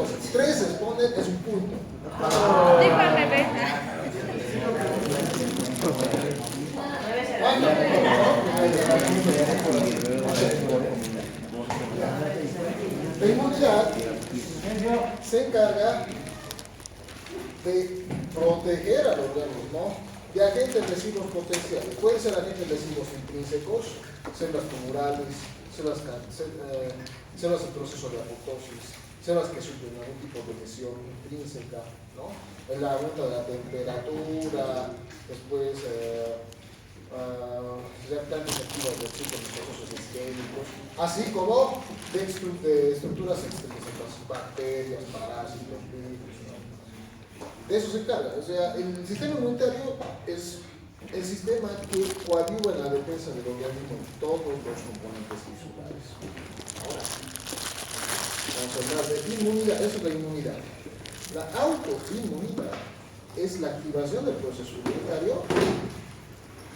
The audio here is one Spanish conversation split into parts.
cosas. 3 responden, es un punto. Dijo al revés. La inmunidad se encarga de proteger a los organismos de agentes lesivos potenciales. Pueden ser agentes lesivos intrínsecos, células tumorales, células en proceso de apoptosis, células que sufren algún tipo de lesión intrínseca, ¿no? El aumento de la temperatura, después reactantes activas de procesos isquémicos, así como de estructuras externas, bacterias, parásitos, virus, ¿no? De eso se encarga. O sea, el sistema inmunitario es el sistema que coadyuva en la defensa del organismo en todos los componentes tisulares. Ahora, vamos a hablar de inmunidad. Eso es la inmunidad. La autoinmunidad es la activación del proceso inmunitario,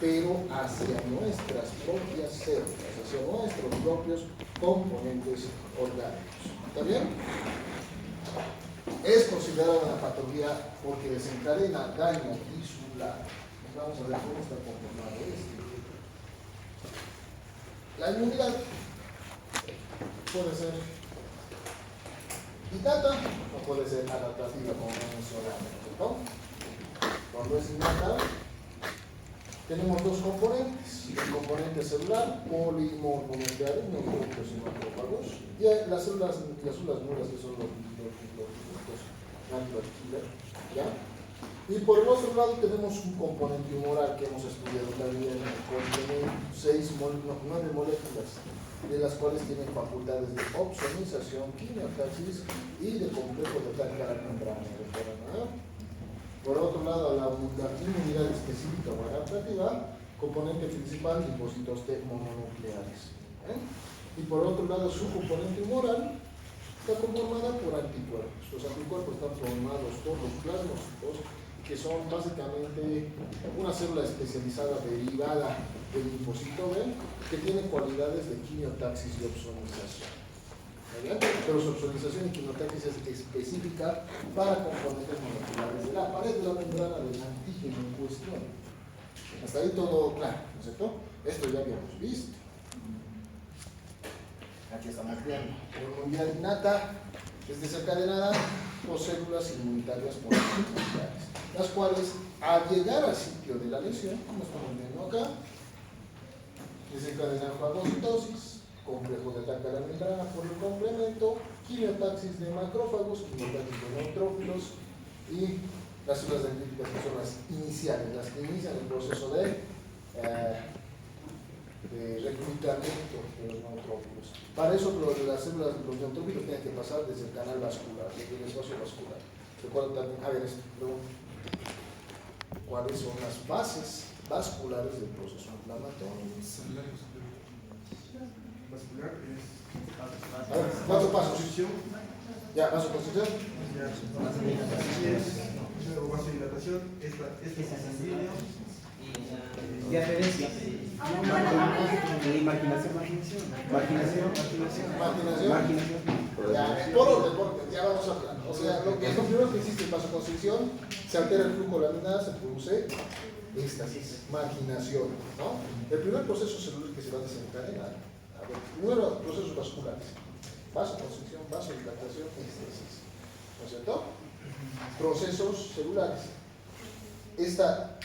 pero hacia nuestras propias células, hacia nuestros propios componentes orgánicos. ¿Está bien? Es considerada una patología porque desencadena daño tisular. Vamos a ver cómo está conformado esto. La inmunidad puede ser innata o puede ser adaptativa, como mencionamos, ¿no? Cuando es innata, tenemos dos componentes: el componente celular, polimorfonucleares, neutrófilos y macrófagos, y las células nulas, que son los ¿ya? Y por el otro lado tenemos un componente humoral que hemos estudiado también, contiene 9 moléculas, de las cuales tienen facultades de opsonización, quimiotaxis y de complejo de ataque a la membrana. Por otro lado, la inmunidad específica o adaptativa, componente principal, linfocitos T mononucleares. Y por otro lado, su componente humoral está conformada por anticuerpos. Los anticuerpos están formados por los plasmocitos, que son básicamente una célula especializada derivada del linfocito B, que tiene cualidades de quimiotaxis y opsonización. Pero su opsonización y quimiotaxis es específica para componentes moleculares de la pared de la membrana del antígeno en cuestión. Hasta ahí todo claro, ¿no es cierto? Esto ya habíamos visto. Aquí estamos viendo. La inmunidad innata es desencadenada por células inmunitarias mononucleares, las cuales al llegar al sitio de la lesión, como estamos viendo acá, desencadenan fagocitosis, complejo de ataque a la membrana por el complemento, quimiotaxis de macrófagos, quimiotaxis de neutrófilos y las células dendríticas, que son las iniciales, las que inician el proceso de reclutamiento de los neutrófilos. Para eso las células, los neutrófilos tienen que pasar desde el canal vascular, desde el espacio vascular. Recuerden también, a ver esto, ¿cuáles son las bases vasculares del proceso inflamatorio? Vascular es A ver, 4 pasos. Ya, vasoconstricción. Vasodilatación, esta es sanguíneo. De adherencia. Marginación. Ya, por orden, ya vamos a hablar. O sea, lo primero que existe en vasoconstricción, se altera el flujo laminar, se produce éxtasis, marginación, ¿no? El primer proceso celular que se va a desencadenar. A ver, primero procesos vasculares: vasoconstricción, vasodilatación, éxtasis. ¿No es cierto? Procesos celulares. Esta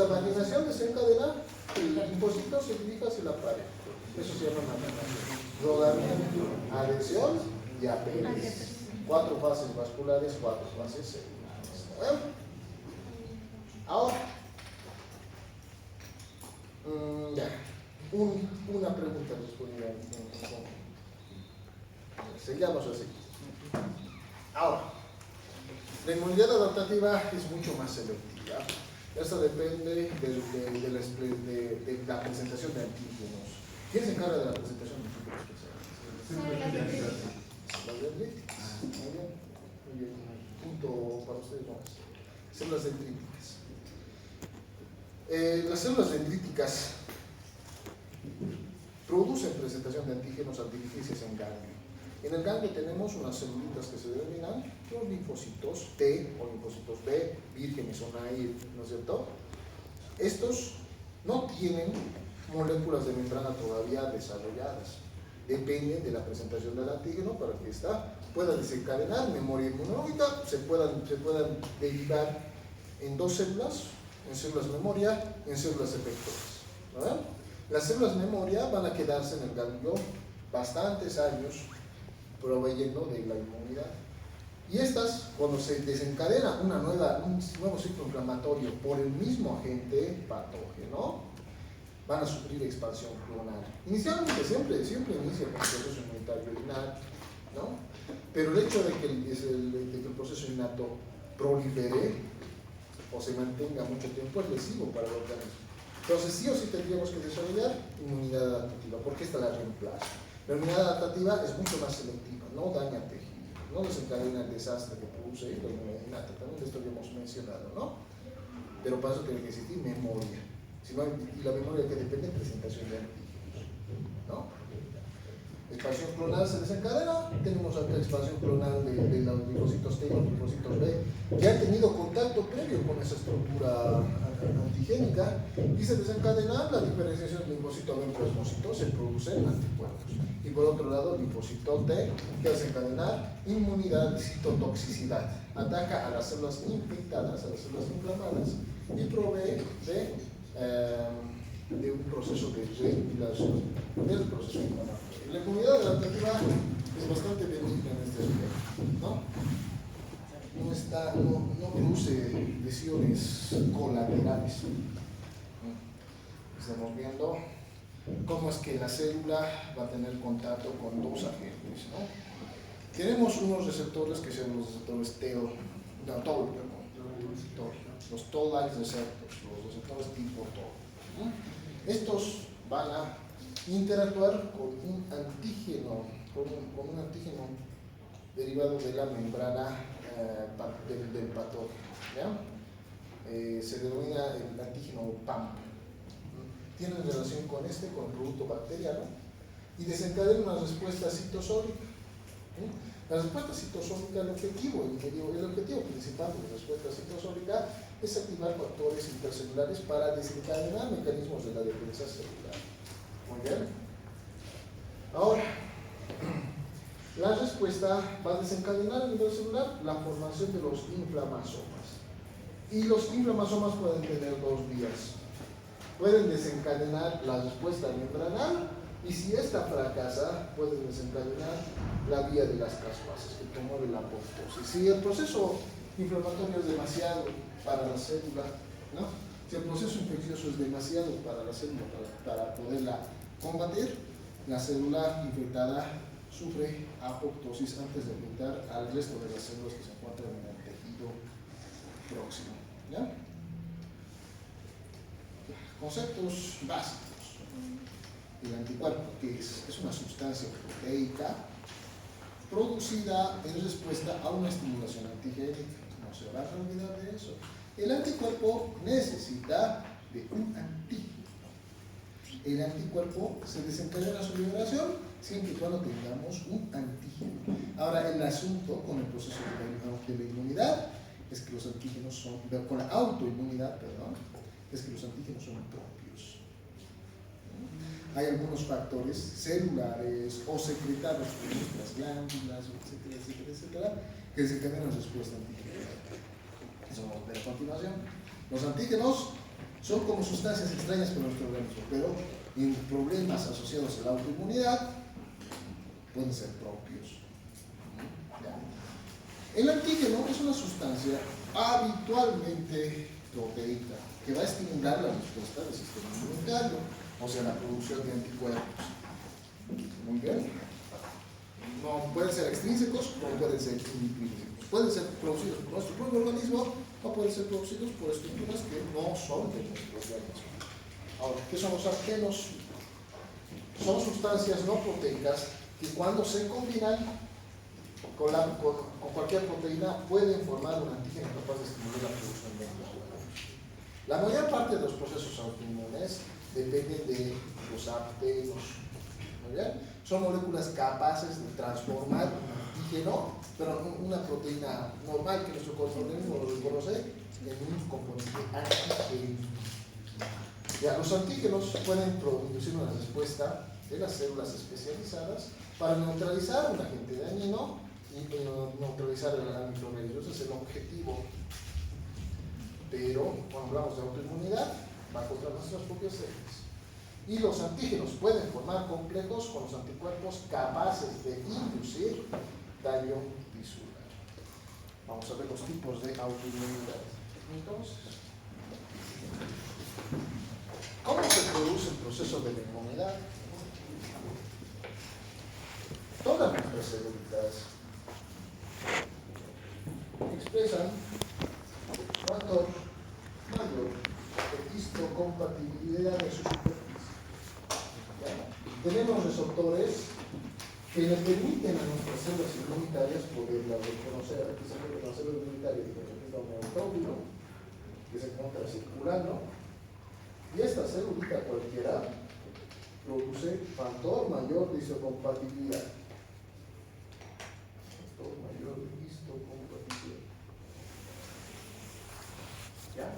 marginación desencadena el linfocito se dirige hacia la pared. Eso se llama marginación. Rodamiento, adhesión y apéresis. 4 fases vasculares, 4 fases celulares. Ahora, ya. Una pregunta respondida seguimos así. Ahora, la inmunidad adaptativa es mucho más selectiva. Esto depende de la presentación de antígenos. ¿Quién se encarga de la presentación de antígenos? Las dendríticas. Muy bien. Punto para ustedes más. Células dendríticas. Las células dendríticas producen presentación de antígenos artificiales en ganglio. En el ganglio tenemos unas celulitas que se denominan los linfocitos T o linfocitos B, vírgenes o naive, ¿no es cierto? Estos no tienen moléculas de membrana todavía desarrolladas. Dependen de la presentación del antígeno para que ésta pueda desencadenar memoria inmunológica, se puedan derivar en dos células, en células memoria y en células efectoras. ¿Verdad? Las células memoria van a quedarse en el ganglio bastantes años proveyendo de la inmunidad. Y estas, cuando se desencadena un nuevo ciclo inflamatorio por el mismo agente patógeno, van a sufrir expansión clonal. Inicialmente siempre inicia con el proceso inmunitario innato, ¿no? Pero el hecho de que el proceso innato prolifere o se mantenga mucho tiempo es lesivo para el organismo. Entonces sí o sí tendríamos que desarrollar inmunidad adaptativa, porque esta la reemplaza. La inmunidad adaptativa es mucho más selectiva, no daña tejido, no desencadena el desastre que produce la inmunidad innata, también esto lo hemos mencionado, ¿no? Pero para eso tiene que existir memoria. Si no, y la memoria que depende de presentación de antígenos, ¿no? Expansión clonal se desencadena, tenemos acá expansión clonal de los linfocitos T y los linfocitos B, que han tenido contacto previo con esa estructura antigénica, y se desencadena la diferenciación del linfocito B en plasmocitos, se producen anticuerpos. Y por otro lado, el linfocito T, que hace encadenar inmunidad, citotoxicidad, ataca a las células infectadas, a las células inflamadas, y provee de un proceso de regulación del proceso inflamatorio. La inmunidad adaptativa es bastante benigna en este aspecto, ¿no? No produce lesiones colaterales. Estamos viendo cómo es que la célula va a tener contacto con dos agentes, ¿no? Tenemos unos receptores que son los receptores los Toll-like receptors, los receptores tipo Toll. Estos van a interactuar con un antígeno, con un antígeno derivado de la membrana del patógeno, ¿ya? Se denomina el antígeno PAMP. Tiene relación con con el producto bacteriano, y desencadena una respuesta citosólica. La respuesta citosólica, el objetivo principal de la respuesta citosólica es activar factores intercelulares para desencadenar mecanismos de la defensa celular. Muy bien. Ahora, la respuesta va a desencadenar a nivel celular la formación de los inflamasomas. Y los inflamasomas pueden tener dos vías. Pueden desencadenar la respuesta membranal, y si esta fracasa, pueden desencadenar la vía de las caspases, que promueve la apoptosis. Si el proceso inflamatorio es demasiado para la célula, ¿no? Si el proceso infeccioso es demasiado para la célula para poderla combatir, la célula infectada sufre apoptosis antes de afectar al resto de las células que se encuentran en el tejido próximo, ¿ya? Conceptos básicos. El anticuerpo, que es una sustancia proteica producida en respuesta a una estimulación antigénica. No se van a olvidar de eso. El anticuerpo necesita de un antígeno. El anticuerpo se desencadena su liberación siempre y cuando tengamos un antígeno. Ahora, el asunto con el proceso de la inmunidad es que los antígenos son, con la autoinmunidad, perdón, es que los antígenos son propios. Hay algunos factores celulares o secretados por nuestras glándulas, etcétera, que desencadenan respuesta antigénica. Eso vamos a ver a continuación. Los antígenos son como sustancias extrañas para nuestro organismo, pero en problemas asociados a la autoinmunidad pueden ser propios. ¿Ya? El antígeno es una sustancia habitualmente proteica que va a estimular la respuesta del sistema inmunitario, o sea, la producción de anticuerpos. Muy bien. No pueden ser extrínsecos, como pueden ser intrínsecos. Pueden ser producidos por nuestro propio organismo o pueden ser producidos por estructuras que no son de nuestro organismo. Ahora, ¿qué son los antígenos? Son sustancias no proteicas que cuando se combinan con cualquier proteína pueden formar un antígeno capaz de estimular la producción de anticuerpos. La mayor parte de los procesos autoinmunes dependen de los aptenos, Muy bien. Son moléculas capaces de transformar un antígeno, pero una proteína normal que nuestro organismo lo reconoce, en un componente antigénico. Ya, los antígenos pueden producir una respuesta de las células especializadas para neutralizar un agente dañino y neutralizar el ámbito religioso. Ese es el objetivo. Pero cuando hablamos de autoinmunidad, va contra nuestras propias células. Y los antígenos pueden formar complejos con los anticuerpos capaces de inducir daño tisular. Vamos a ver los tipos de autoinmunidad. Entonces, ¿cómo se produce el proceso de la inmunidad? Todas nuestras células expresan factor mayor de histocompatibilidad de su superficie. Tenemos receptores que le permiten a nuestras células inmunitarias poderlas reconocer. Aquí se ve una célula inmunitaria que representa un neutrófilo que se encuentra circulando, y esta célula cualquiera produce factor mayor de histocompatibilidad. Factor mayor de histocompatibilidad. ¿Ya?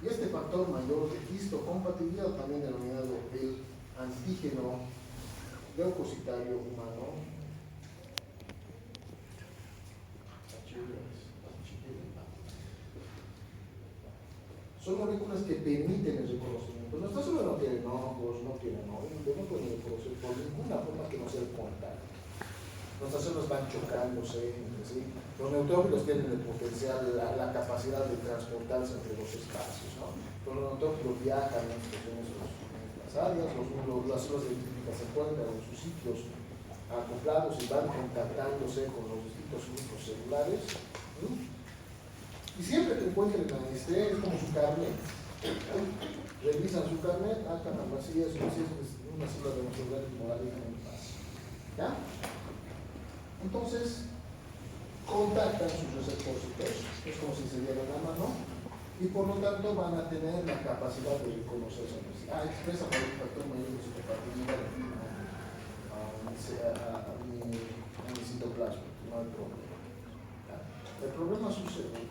Y este factor mayor de histocompatibilidad, también denominado el antígeno leucocitario humano, son moléculas que permiten el reconocimiento. Nuestra célula no tiene ojos, no tiene oídos, no pueden reconocer por ninguna forma que no sea el contacto. Nuestras células van chocándose entre sí. Los neutrófilos tienen el potencial, la capacidad de transportarse entre los espacios, ¿no? Los neutrófilos viajan en las áreas, las células científicas se encuentran en sus sitios acoplados y van contactándose con los distintos grupos celulares. Y siempre que encuentren a es como su carne, revisan su carne, caramba, sí, es una célula de nuestro organismo, la dejan en paz. ¿Ya? Entonces, contactan sus receptores, es como si se dieran la mano, y por lo tanto van a tener la capacidad de reconocerse. Expresa por el factor mayor de su compatibilidad a mi citoplasma, no hay problema. ¿Ya? El problema sucede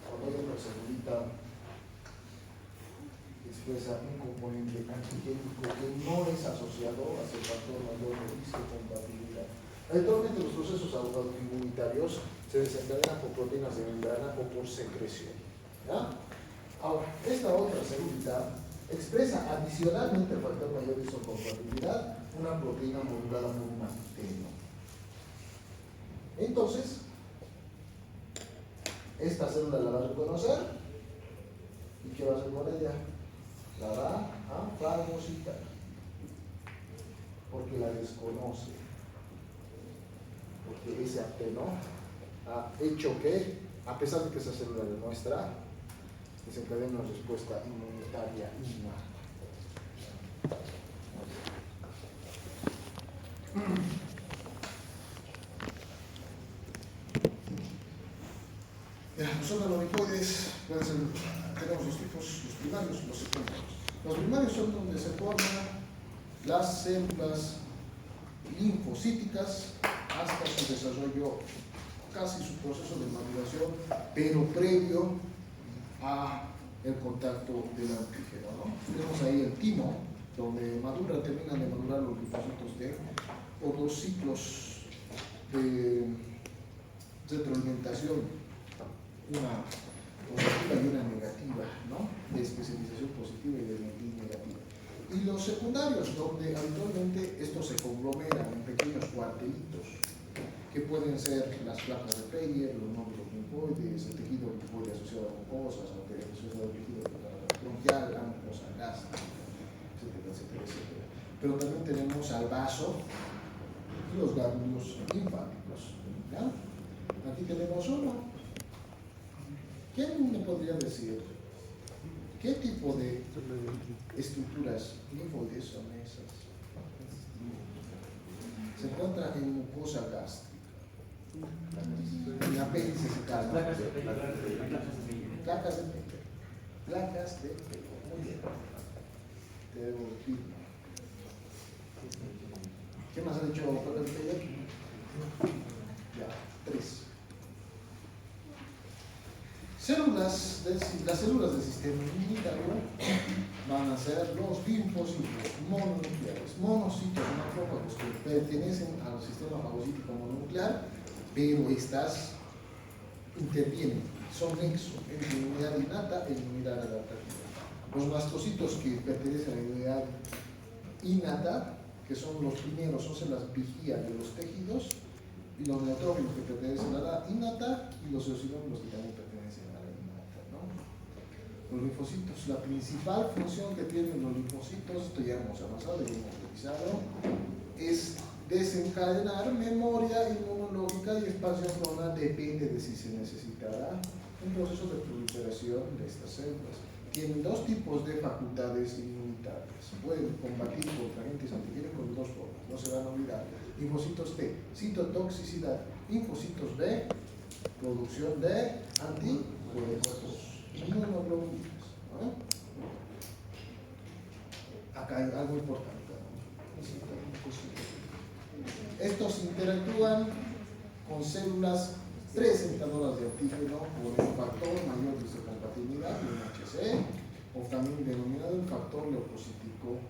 cuando hay una celulita que expresa un componente antigénico que no es asociado a ese factor mayor de histocompatibilidad. Habitualmente los procesos autoinmunitarios se desencadenan por proteínas de membrana o por secreción. ¿Ya? Ahora, esta otra celulita expresa adicionalmente al factor mayor de histocompatibilidad una proteína modulada por un antígeno. Entonces, esta célula la va a reconocer, ¿y qué va a hacer con ella? La va a fagocitar, porque la desconoce, porque ese apteno ha hecho que, a pesar de que esa célula demuestra, desencadena una respuesta inmunitaria innata. Los organolipoides pueden ser, tenemos dos tipos, los primarios y los secundarios. Los primarios son donde se forman las células linfocíticas hasta su desarrollo, casi su proceso de maduración, pero previo a el contacto del antígeno, ¿no? Tenemos ahí el timo, donde terminan de madurar los linfocitos T, o dos ciclos de retroalimentación, una positiva y una negativa, ¿no? De especialización positiva y de negativa. Y los secundarios, donde habitualmente estos se conglomeran en pequeños cuartelitos, que pueden ser las placas de Peyer, los nódulos linfoides, el tejido linfoide asociado a mucosas, asociado al tejido bronquial, la mucosa gástrica, etcétera, etcétera, etcétera. Pero también tenemos al vaso y los ganglios linfáticos. ¿Ya? Aquí tenemos uno. ¿Quién me podría decir qué tipo de estructuras linfoides son esas? Se encuentra en mucosa gástrica, en apéndice fecal, placas de pelo, muy bien, te debo decir. ¿Qué más ha dicho Peter Taylor? Ya, 3. Las células del sistema inmunitario van a ser los linfocitos mononucleares, monocitos macrófagos que pertenecen al sistema fagocítico mononuclear, pero estas intervienen, son nexo entre inmunidad innata e inmunidad adaptativa. Los mastocitos que pertenecen a la inmunidad innata, que son los primeros, son las vigías de los tejidos, y los neutrófilos que pertenecen a la innata, y los eosinófilos que también pertenecen a la innata, ¿no? Los linfocitos, la principal función que tienen los linfocitos, esto ya hemos avanzado y hemos revisado, es desencadenar memoria inmunológica y expansión clonal, depende de si se necesitará un proceso de proliferación de estas células. Tienen dos tipos de facultades inmunitarias. Pueden combatir contra agentes antigénicos de dos formas, no se van a olvidar. Linfocitos T, citotoxicidad. Linfocitos B, producción de anticuerpos, inmunoglobulinas. ¿No? Acá hay algo importante. Estos interactúan con células presentadoras de antígeno por el factor mayor de histocompatibilidad, el MHC, o también denominado el factor leucocítico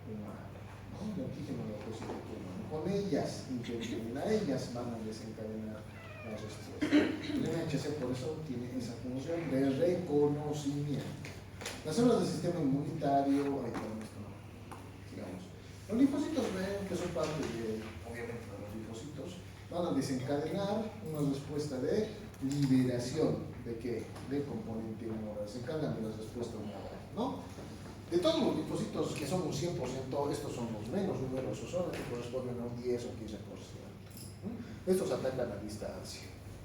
humano, ¿no? El antígeno leucocítico humano. Con ellas intervienen, a ellas van a desencadenar las respuestas. El MHC por eso tiene esa función de reconocimiento. Las células del sistema inmunitario, digamos, los linfocitos B, que son parte de, obviamente, de los linfocitos, van a desencadenar una respuesta de liberación de qué? De componente humoral. Se encargan de la respuesta humoral, ¿no? De todos los linfocitos que son un 100%, estos son los menos numerosos, son los que corresponden a un 10 o 15%. Estos atacan a distancia.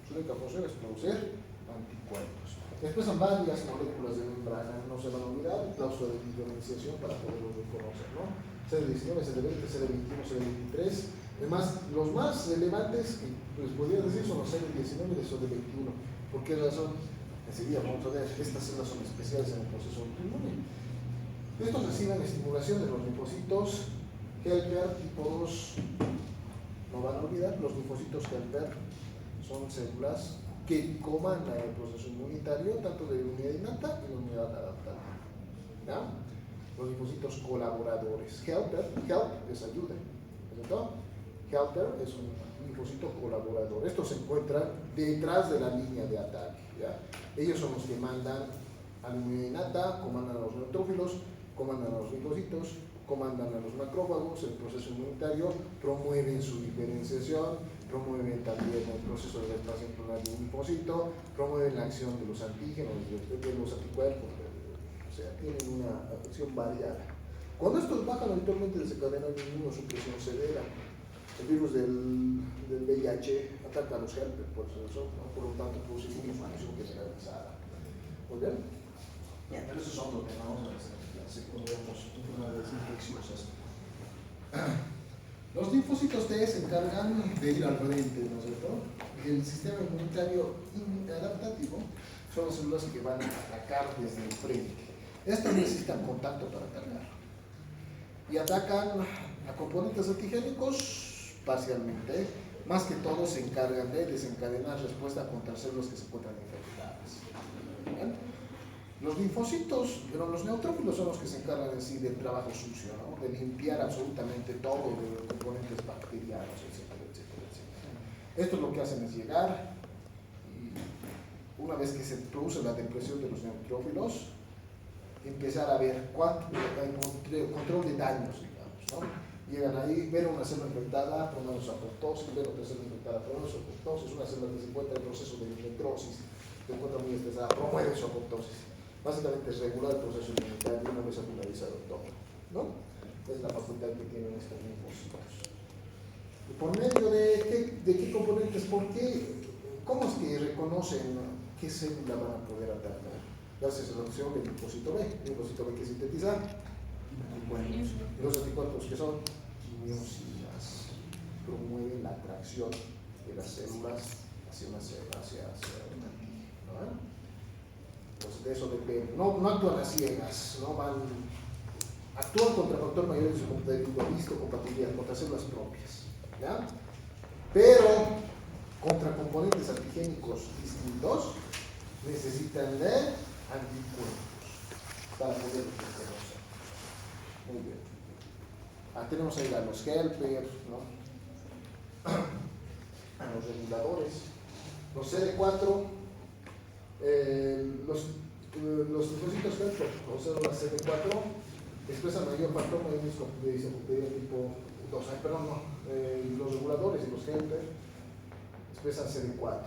Su única función es producir anticuerpos. Después son varias moléculas de membrana, no se van a olvidar, cláusula de diferenciación para poderlos reconocer, ¿no? CD19, CD20, CD21, CD23. Además, los más relevantes, les podría decir, son los CD19 y los CD21. ¿Por qué razón? Enseguida vamos a ver, estas células son especiales en el proceso autoinmune. Estos reciben estimulación de los linfocitos Helper tipo 2. No van a olvidar, los linfocitos Helper son células que comandan el proceso inmunitario, tanto de inmunidad innata y de inmunidad adaptativa. ¿Ya? Los linfocitos colaboradores. Help es ayuda. ¿Cierto? Helper es un linfocito colaborador. Estos se encuentran detrás de la línea de ataque. ¿Ya? Ellos son los que mandan a la inmunidad innata, comandan a los neutrófilos, comandan a los linfocitos, comandan a los macrófagos, el proceso inmunitario, promueven su diferenciación, promueven también el proceso de expansión clonal de un linfocito, promueven la acción de los antígenos, de los anticuerpos, o sea, tienen una acción variada. Cuando estos bajan, habitualmente desencadenan inmunosupresión severa. El virus del VIH ataca a los helper, por eso, ¿no? Por lo tanto, produce inmunosupresión generalizada. ¿Muy bien? Bien, pero esos son los que vamos a hacer. Enfermedades infecciosas. Los linfocitos T se encargan de ir al frente, ¿no es cierto? El sistema inmunitario adaptativo son las células que van a atacar desde el frente. Estos necesitan contacto para atacar. Y atacan a componentes antigénicos parcialmente. Más que todo se encargan de desencadenar respuesta contra células que se encuentran infectadas. ¿Bien? Los linfocitos, pero los neutrófilos son los que se encargan en sí del trabajo sucio, ¿no? De limpiar absolutamente todo de los componentes bacterianos, etcétera, etcétera, etcétera. Esto lo que hacen es llegar y una vez que se produce la depresión de los neutrófilos, empezar a ver control de daños, digamos, ¿no? Llegan ahí, ven una célula infectada, promueven su apoptosis, ven otra célula infectada, promueven su apoptosis, una célula que se encuentra en proceso de necrosis, se encuentra muy estresada, promueve su apoptosis. Básicamente es regular el proceso inmunitario una vez finalizado todo, ¿no? Es la facultad que tienen estos linfocitos. ¿Por medio de qué componentes? ¿Por qué? ¿Cómo es que reconocen qué célula van a poder atacar? Gracias a la acción del linfocito B. El linfocito B que sintetiza anticuerpos. Y los anticuerpos que son quimiosinas, promueven la atracción de las células hacia un antígeno, ¿no? Pues de eso depende. No actúan a ciegas, no van actúan contra factor mayor de su histocompatibilidad, contra células propias, ¿ya? Pero contra componentes antigénicos distintos necesitan de anticuerpos para poder reconocer. Muy bien. Tenemos ahí a los helpers, ¿no? A los reguladores, los CD4, los linfocitos helper o células CD4 expresan mayor factor mayor de histocompatibilidad tipo 2, los reguladores y los helpers expresan CD4.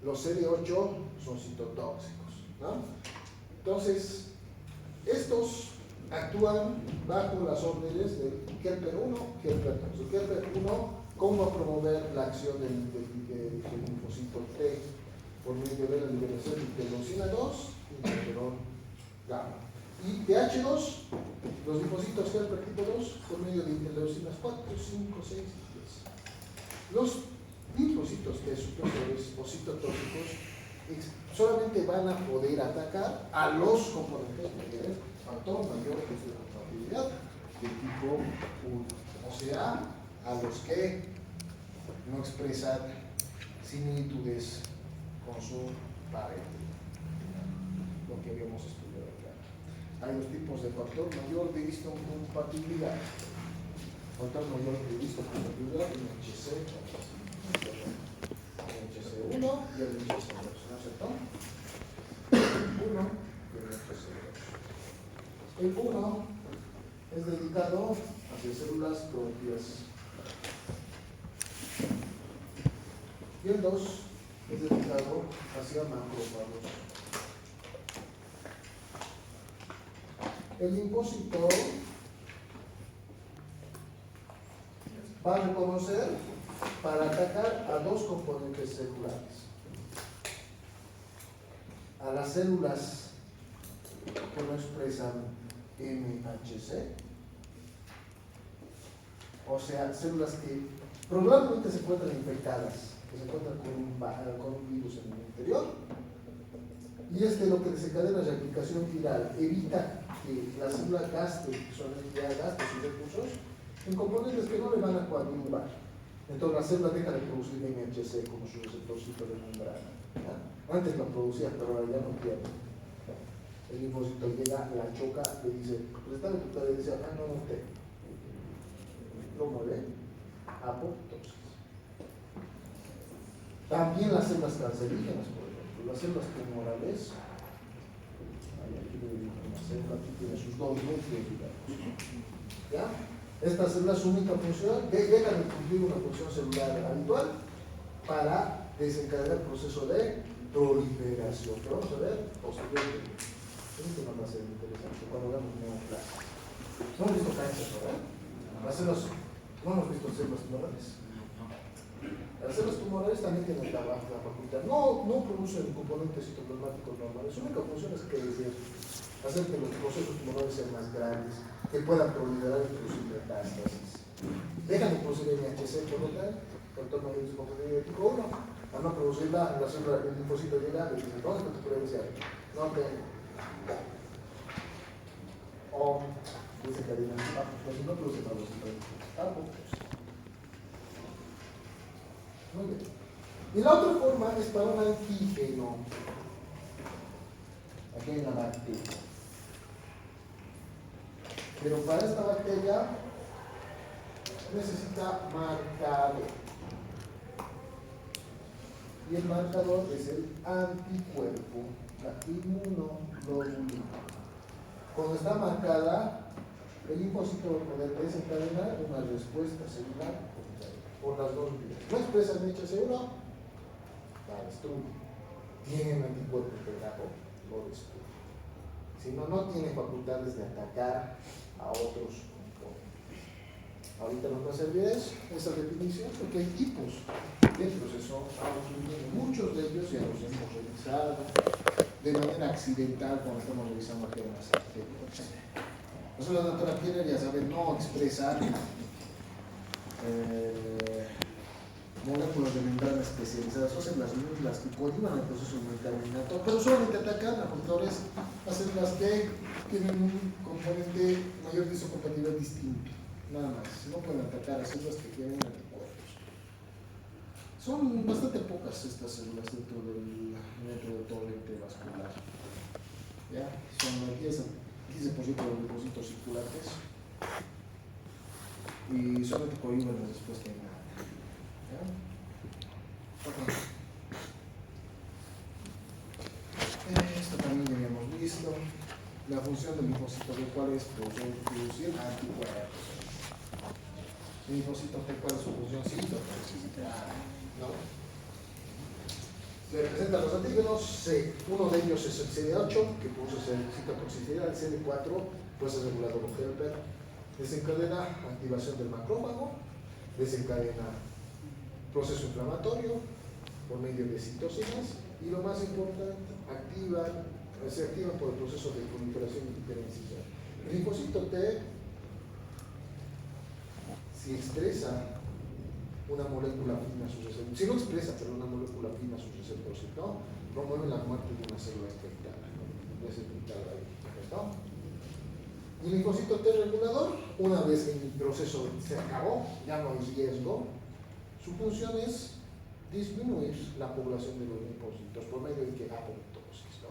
Los CD8 son citotóxicos, ¿no? Entonces, estos actúan bajo las órdenes del helper 1, helper 2. El helper 1, ¿cómo va a promover la acción del linfocito T por medio de la liberación de interleucina 2 y interferón gamma? Y TH2, los linfocitos helper tipo 2 por medio de interleucinas 4, 5, 6 y 10. Los linfocitos T supresores o citotóxicos solamente van a poder atacar a los componentes mayores, factor mayor de histocompatibilidad de tipo 1, o sea, a los que no expresan similitudes con su pareja, lo que habíamos estudiado acá. Hay dos tipos de factor mayor de histocompatibilidad. Factor mayor de histocompatibilidad, el HC1 y el HC2, ¿no es cierto? El 1 y el HC2. El 1 es dedicado hacia células propias. Y el 2 es dedicado hacia macrófagos. El linfocito va a reconocer para atacar a dos componentes celulares. A las células que no expresan MHC, o sea, células que probablemente se encuentran infectadas, que se encuentran con un virus en el interior, y lo que desencadena la replicación viral evita que la célula gaste, solamente gaste sus recursos en componentes que no le van a coadyuvar. Entonces la célula deja de producir MHC como su receptorcito de membrana, ¿ya? Antes lo producía, pero ahora ya no tiene. El linfocito llega, la choca, le dice, pues está en tu tarea, y dice, no te. Lo mueve, apoptosis. También las células cancerígenas, por ejemplo, las células tumorales, aquí una célula que tiene sus dos núcleos, digamos, ¿ya? Esta célula, su única función, dejan de cumplir una función celular habitual para desencadenar el proceso de proliferación, que vamos a ver posteriormente. Esto nos va a ser interesante cuando veamos neoplasia. No hemos visto cáncer, ¿verdad? Las células, no hemos visto células tumorales. Las células tumorales también tienen la facultad, no producen componentes citoplasmáticos normales. Su única función es hacer que los procesos tumorales sean más grandes, que puedan proliferar y producir metástasis. Dejan de producir MHC por lo tanto, factor mayor de histocompatibilidad tipo 1. Al no producirla, la célula, el linfocito llega y dice, ¿dónde te puede decir? No tengo. O dice que hay pues no produce fagocitos. Muy bien. Y la otra forma es para un antígeno. Aquí hay una bacteria. Pero para esta bacteria necesita marcador. Y el marcador es el anticuerpo, la inmunoglobulina. Cuando está marcada, el linfocito va a poder desencadenar una respuesta celular por las dos vías. No expresa el HC1, la destruye. Tiene un anticuerpo pegado, lo destruye. Si no, no tiene facultades de atacar a otros componentes. Ahorita nos va a servir esa definición porque hay tipos de proceso autoinmune. Muchos de ellos ya los hemos revisado de manera accidental cuando estamos revisando aquí en las arquitecturas. Nosotros, la doctora Pierre ya sabe no expresar moléculas de membrana especializadas, o sea, las que coadyuvan el proceso medicamentoso, pero solamente atacan a factores, a células que tienen un componente mayor disocompatibilidad distinto, nada más. No pueden atacar a células que tienen anticuerpos. Son bastante pocas estas células dentro del torrente vascular. ¿Ya? Son el 15% de los linfocitos circulantes y solamente cohiben la respuesta innata. ¿Ya? Okay. Esto también ya habíamos visto. La función del linfocito B, ¿cuál es? Producir anticuerpos. El linfocito T, ¿cuál es su función? Citotoxicidad. ¿No? Se representan los antígenos C. Uno de ellos es el CD8, que produce citotoxicidad. El CD4 puede ser regulado por Helper. Desencadena activación del macrófago. Desencadena proceso inflamatorio por medio de citocinas. Y lo más importante, se activan por el proceso de proliferación y diferenciación. El linfocito T, si expresa una molécula fina a sus receptores, si no expresa, pero una molécula fina a sus receptores, ¿no? Promueve la muerte de una célula infectada, ¿no? Y el linfocito T regulador, una vez que el proceso se acabó, ya no hay riesgo, su función es disminuir la población de los linfocitos por medio de que apoptosis, ¿no?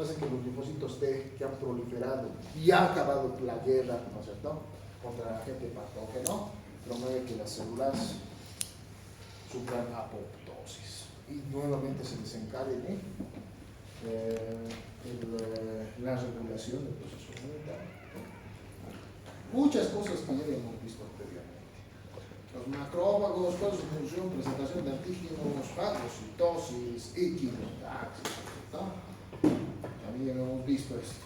Hacen que los linfocitos T que han proliferado y ha acabado la guerra, ¿no es cierto?, contra la gente patógeno, promueve que las células sufran apoptosis y nuevamente se desencadene la regulación del proceso inmunitario. Muchas cosas que ya habíamos visto anteriormente. Los macrófagos, ¿cuál es su función? Presentación de antígenos, fagocitosis y quimiotaxis, ¿no? También hemos visto esto.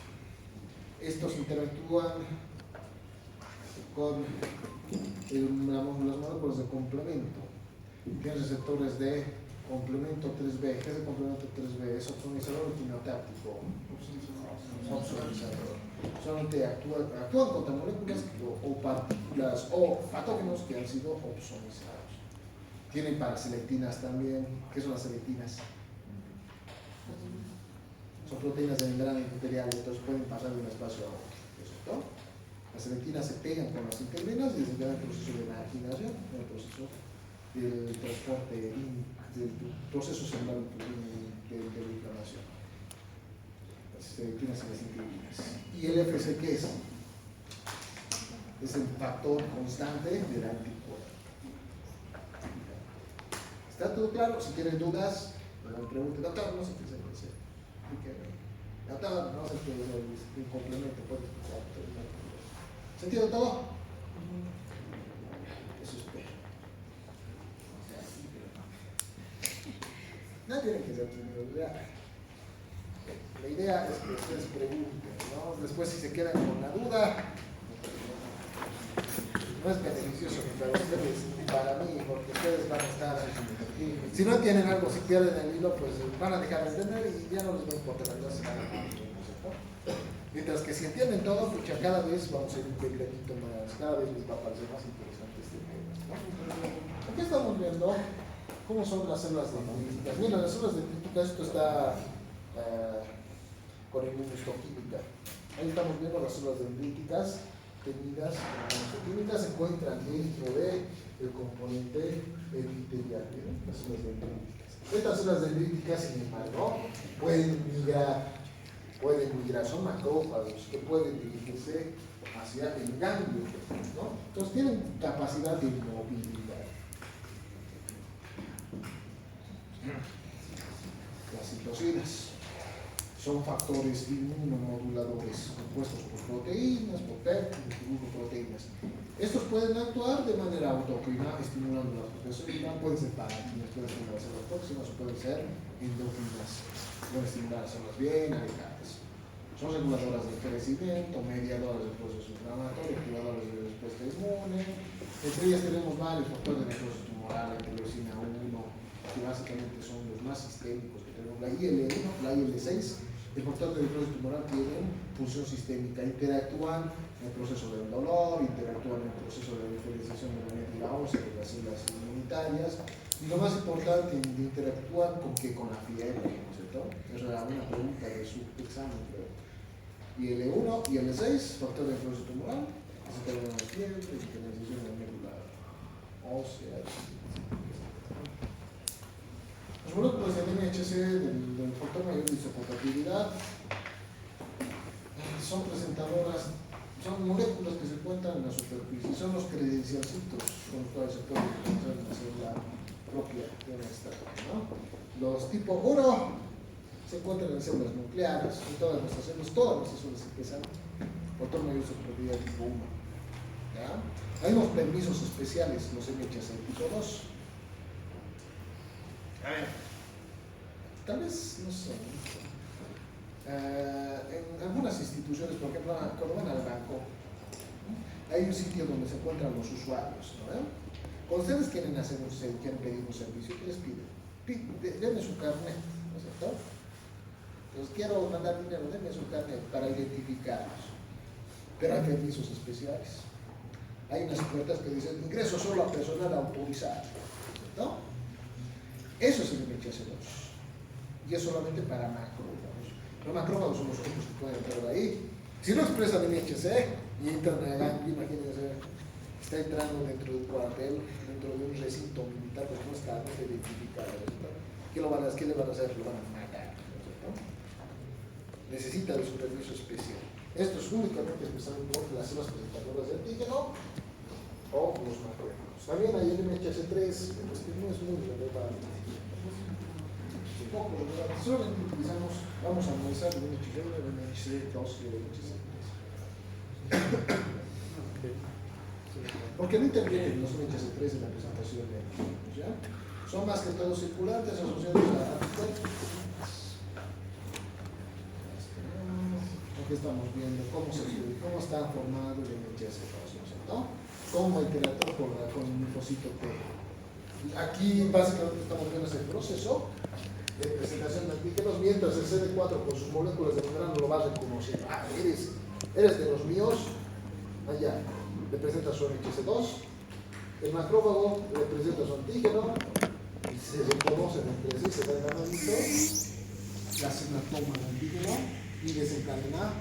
Estos interactúan con las moléculas de complemento. Tienen receptores de complemento 3B. ¿Qué es el complemento 3B? ¿Es opsonizador o quimiotáctico? Opsonizador. Solamente actúan contra moléculas o partículas o patógenos que han sido opsonizados. Tienen paraselectinas también. ¿Qué son las selectinas? Son proteínas de membrana epitelial, entonces pueden pasar de un espacio a otro, ¿cierto? Las selectinas se pegan con las integrinas y desencadenan el proceso de marginación, el proceso del transporte, del proceso celular de la inflamación. Las selectinas y las integrinas. ¿Y el FC qué es? Es el factor constante del anticuerpo. ¿Está todo claro? Si tienen dudas, me pregunten, doctor, no sé qué se puede hacer. Doctor, no sé qué es el complemento, puede explicar. ¿Se entiende todo? Eso espero. No tienen que ser tímidos. La idea es que ustedes pregunten, ¿no? Después, si se quedan con la duda, no es beneficioso ni para ustedes ni para mí, porque ustedes van a estar. Si no tienen algo, si pierden el hilo, pues van a dejar de entender y ya no les va a importar la clase nada más, ¿no? Mientras que si entienden todo, pues ya cada vez vamos a ir un peldañito más, cada vez les va a parecer más interesante este tema, ¿no? Aquí estamos viendo cómo son las células dendríticas. Mira, las células dendríticas, esto está con inmunohistoquímica. Ahí estamos viendo las células dendríticas tenidas en inmunohistoquímica, se encuentran dentro del componente epitelial, ¿bien? Las células dendríticas. Estas células dendríticas, sin embargo, pueden migrar, son macrófagos que pueden dirigirse hacia el ganglio, ¿no? Entonces tienen capacidad de movilidad. Las citocinas son factores inmunomoduladores compuestos por proteínas, por péptidos, glucoproteínas. Estos pueden actuar de manera autócrina, estimulando la propia célula, pueden ser parátinas, pueden ser las células próximas o pueden ser endócrinas, pueden estimular las células bien agregadas. Son reguladoras del crecimiento, mediadoras del proceso inflamatorio, activadoras de la respuesta inmune. Entre ellas tenemos varios factores de necrosis tumoral, la interleucina 1, que básicamente son los más sistémicos que tenemos. La IL-1, la IL-6, el factor de necrosis tumoral tienen función sistémica, interactúan en el proceso del dolor, interactúan en el proceso de diferenciación de la médula ósea de las células inmunitarias, y lo más importante, interactúan con la fiebre, ¿no es cierto? Esa era una pregunta de su examen, creo. y L1 y L6, factor de necrosis tumoral, desencadena la fiebre, degeneralización de la médula ósea. Los moléculas de NHC del factor mayor de hisoportabilidad son presentadoras, son moléculas que se encuentran en la superficie, son los credencialcitos con los cuales se puede encontrar en la célula propia de una estrategia, ¿no? Los tipo 1 se encuentran en células nucleares, en todas nuestras células empiezan factor mayor de hisoportabilidad tipo 1. ¿Ya? Hay unos permisos especiales, los MHC tipo 2. A ver, tal vez, no sé, en algunas instituciones, por ejemplo, cuando van al banco, hay un sitio donde se encuentran los usuarios, ¿no? Cuando ustedes quieren pedir un servicio, ¿qué les piden? Denme su carnet, ¿no es cierto? Entonces quiero mandar dinero, denme su carnet para identificarlos. Pero hay permisos especiales. Hay unas puertas que dicen ingreso solo a personal autorizado, ¿no? Eso es el MHC2. Y es solamente para macrófagos. Los macrófagos son los otros que pueden entrar ahí. Si no expresan MHC y entran allá, imagínense, está entrando dentro de un cuartel, dentro de un recinto militar, porque no está identificado. ¿Qué le van a hacer? Lo van a matar, ¿no? Necesita de su permiso especial. Esto es únicamente expresado por las células presentadoras de antígeno o los macrófagos. También hay el MHC3, que no es muy relevante. Solamente utilizamos, vamos a analizar el MHC1, el MHC2 y el MHC3. Porque no intervienen los MHC3 en la presentación de antígenos, ¿ya? Son más que todo circulantes asociados a anticuerpos. Aquí estamos viendo cómo está formado el MHC2, ¿no? Cómo interactúa con el linfocito T. Aquí básicamente estamos viendo ese proceso de presentación de antígenos, mientras el CD4 con sus moléculas de membrana lo va a reconocer. Ah, eres de los míos. Allá le presenta su MHC2, el macrófago le presenta su antígeno y se reconocen entre sí, se dan ganando, la célula toma el antígeno y desencadena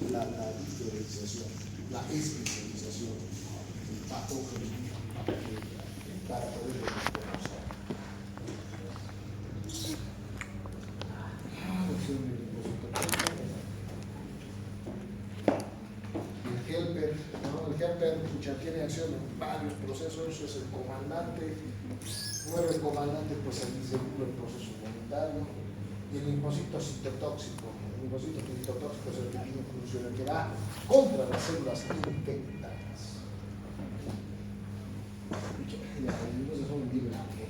la diferenciación, la especialización del patógeno para poder reconocer. El helper tiene acción en varios procesos, es el comandante, mueve el comandante pues según el proceso voluntario, y el linfocito citotóxico. El linfocito citotóxico es el que tiene función, el que va contra las células infectadas. Entonces son bien largo.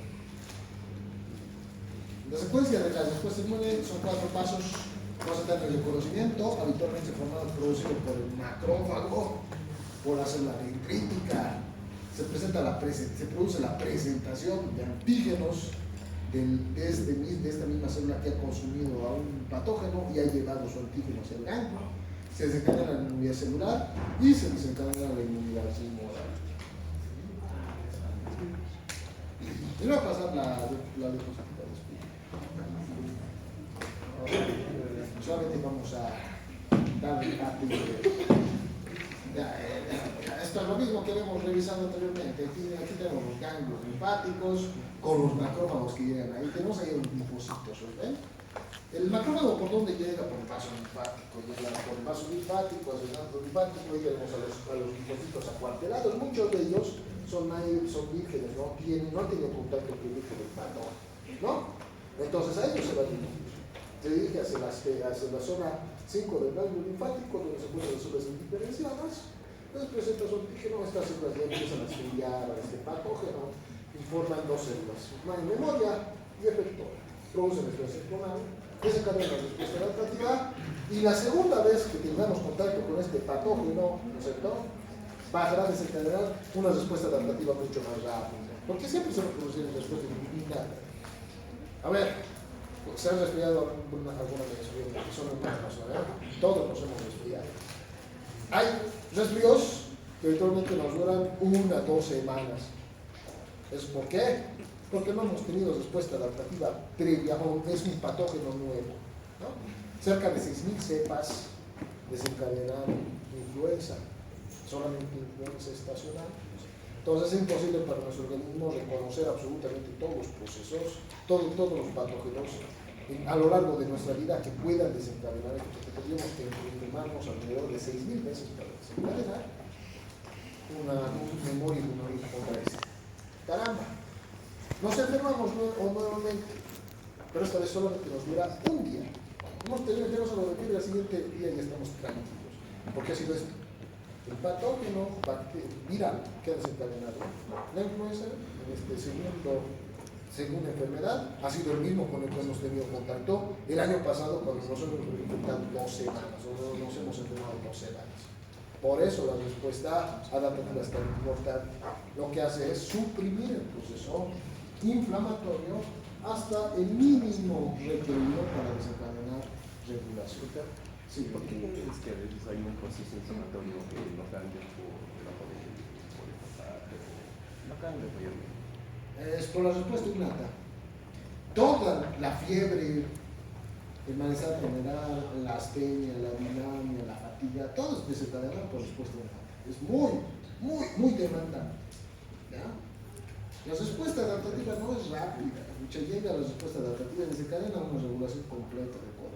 La secuencia de las respuestas inmunes son 4 pasos. Vamos a tener el reconocimiento, habitualmente formado producido por el macrófago, por la célula dendrítica. Se produce la presentación de antígenos de esta misma célula que ha consumido a un patógeno y ha llevado su antígeno hacia el ganglio. Se desencadena la inmunidad celular y se desencadena la inmunidad humoral. Y va a pasar la diapositiva después. Solamente vamos a dar un rápido. Esto es lo mismo que hemos revisado anteriormente. Aquí tenemos los ganglios linfáticos con los macrófagos que llegan ahí. Tenemos ahí un linfocito, ¿ven? El macrófago, ¿por dónde llega? Por el vaso linfático. Llega por el vaso linfático, hacia el vaso linfático, y tenemos a los linfocitos acuartelados. Muchos de ellos son vírgenes, no tienen contacto público con el patógeno, ¿no? Entonces a ellos se va a dirigir. Se dirige hacia la zona 5 del ganglio linfático, donde se encuentran las células indiferenciadas. Entonces presenta su antígeno, estas células ya empiezan a estudiar a este patógeno y forman 2 células, una en memoria y efectora. Producen expresión clonal, desencadena la respuesta adaptativa, y la segunda vez que tengamos contacto con este patógeno, ¿no es cierto?, bajará a desencadenar una respuesta adaptativa mucho más rápida. Porque siempre se van a producir respuestas inmediatas. A ver, se han resfriado alguna vez, son humanos, ¿verdad? Todos nos hemos resfriado. Hay resfrios que habitualmente nos duran 1 a 2 semanas. ¿Eso por qué? Porque no hemos tenido respuesta adaptativa previa o es un patógeno nuevo, ¿no? Cerca de 6.000 cepas desencadenar influenza, solamente influenza estacional. Entonces es imposible para nuestro organismo reconocer absolutamente todos los procesos, todos los patógenos a lo largo de nuestra vida que puedan desencadenar esto, porque tendríamos que enfermarnos alrededor de 6.000 veces para desencadenar una memoria inmunológica contra esto. Caramba, nos enfermamos nuevamente, pero esta vez solamente nos dura un día. Hemos tenido que a lo repetir el siguiente día y ya estamos tranquilos. ¿Por qué ha sido esto? El patógeno viral que ha desencadenado la influenza en este segunda enfermedad ha sido el mismo con el que hemos tenido contacto el año pasado cuando nos hemos infectado 2 semanas o nos hemos enfermado 2 semanas. Por eso la respuesta adaptativa es tan importante. Lo que hace es suprimir el proceso inflamatorio hasta el mínimo requerido para desencadenar regulación. Sí, porque es que a veces hay un proceso inflamatorio que no cambia por el contacto, no cambia realmente. Es por la respuesta innata. Toda la fiebre, el malestar general, la astenia, la dinamia, la fatiga, todo es desencadenado por respuesta innata. Es muy demandante. ¿Ya? La respuesta adaptativa no es rápida. Llega a la respuesta adaptativa y desencadena una regulación completa del cuerpo.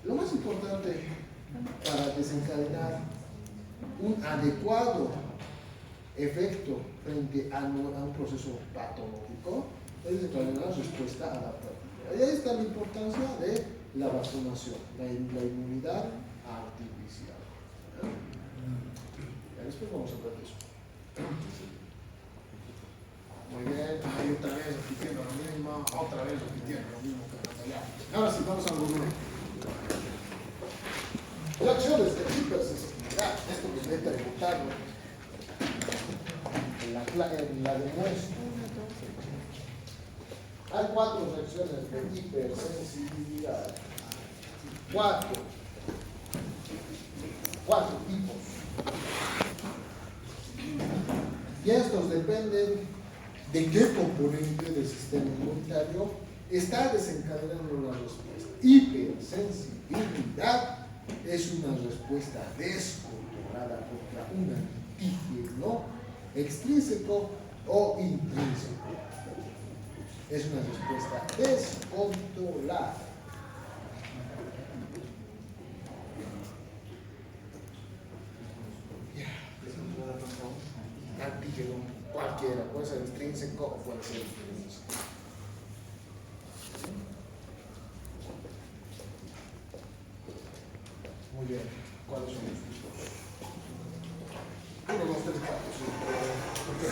Lo más importante para desencadenar un adecuado efecto frente a un proceso patológico es desencadenar la respuesta adaptativa. Y ahí está la importancia de la vacunación, la inmunidad artificial. Y después vamos a ver eso. Muy bien, ahí otra vez repitiendo lo mismo, otra vez repitiendo lo mismo que allá. Ahora sí, vamos al volumen. Reacciones de hipersensibilidad, esto que voy a preguntarlo en la demuestra. Hay 4 reacciones de hipersensibilidad. 4 tipos. Y estos dependen de qué componente del sistema inmunitario está desencadenando la respuesta. Hipersensibilidad es una respuesta descontrolada contra un antígeno extrínseco o intrínseco. Es una respuesta descontrolada. Antígeno cualquiera, puede ser intrínseco o puede ser intrínseco. Muy bien, ¿cuáles son los tipos? 1, 2, 3, 4, 5. ¿Por qué?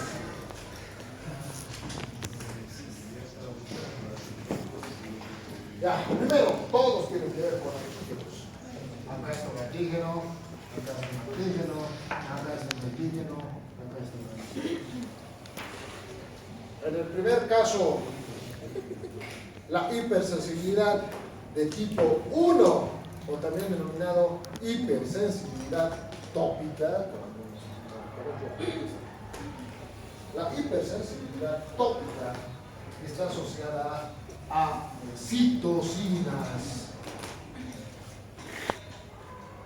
Ya, primero, todos tienen que ver con antígenos. Acá está un antígeno, acá está un antígeno, acá está un antígeno, acá está un antígeno. En el primer caso, la hipersensibilidad de tipo 1, o también denominado hipersensibilidad tópica, la hipersensibilidad tópica está asociada a citocinas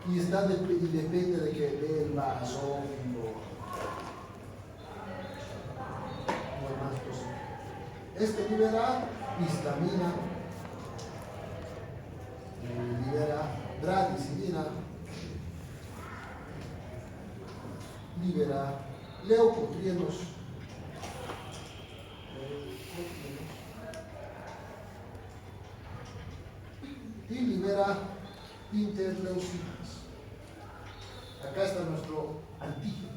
y depende de que del vasomo. Este libera histamina, libera bradicilina, libera leucotrienos, y libera interleucinas. Acá está nuestro antígeno.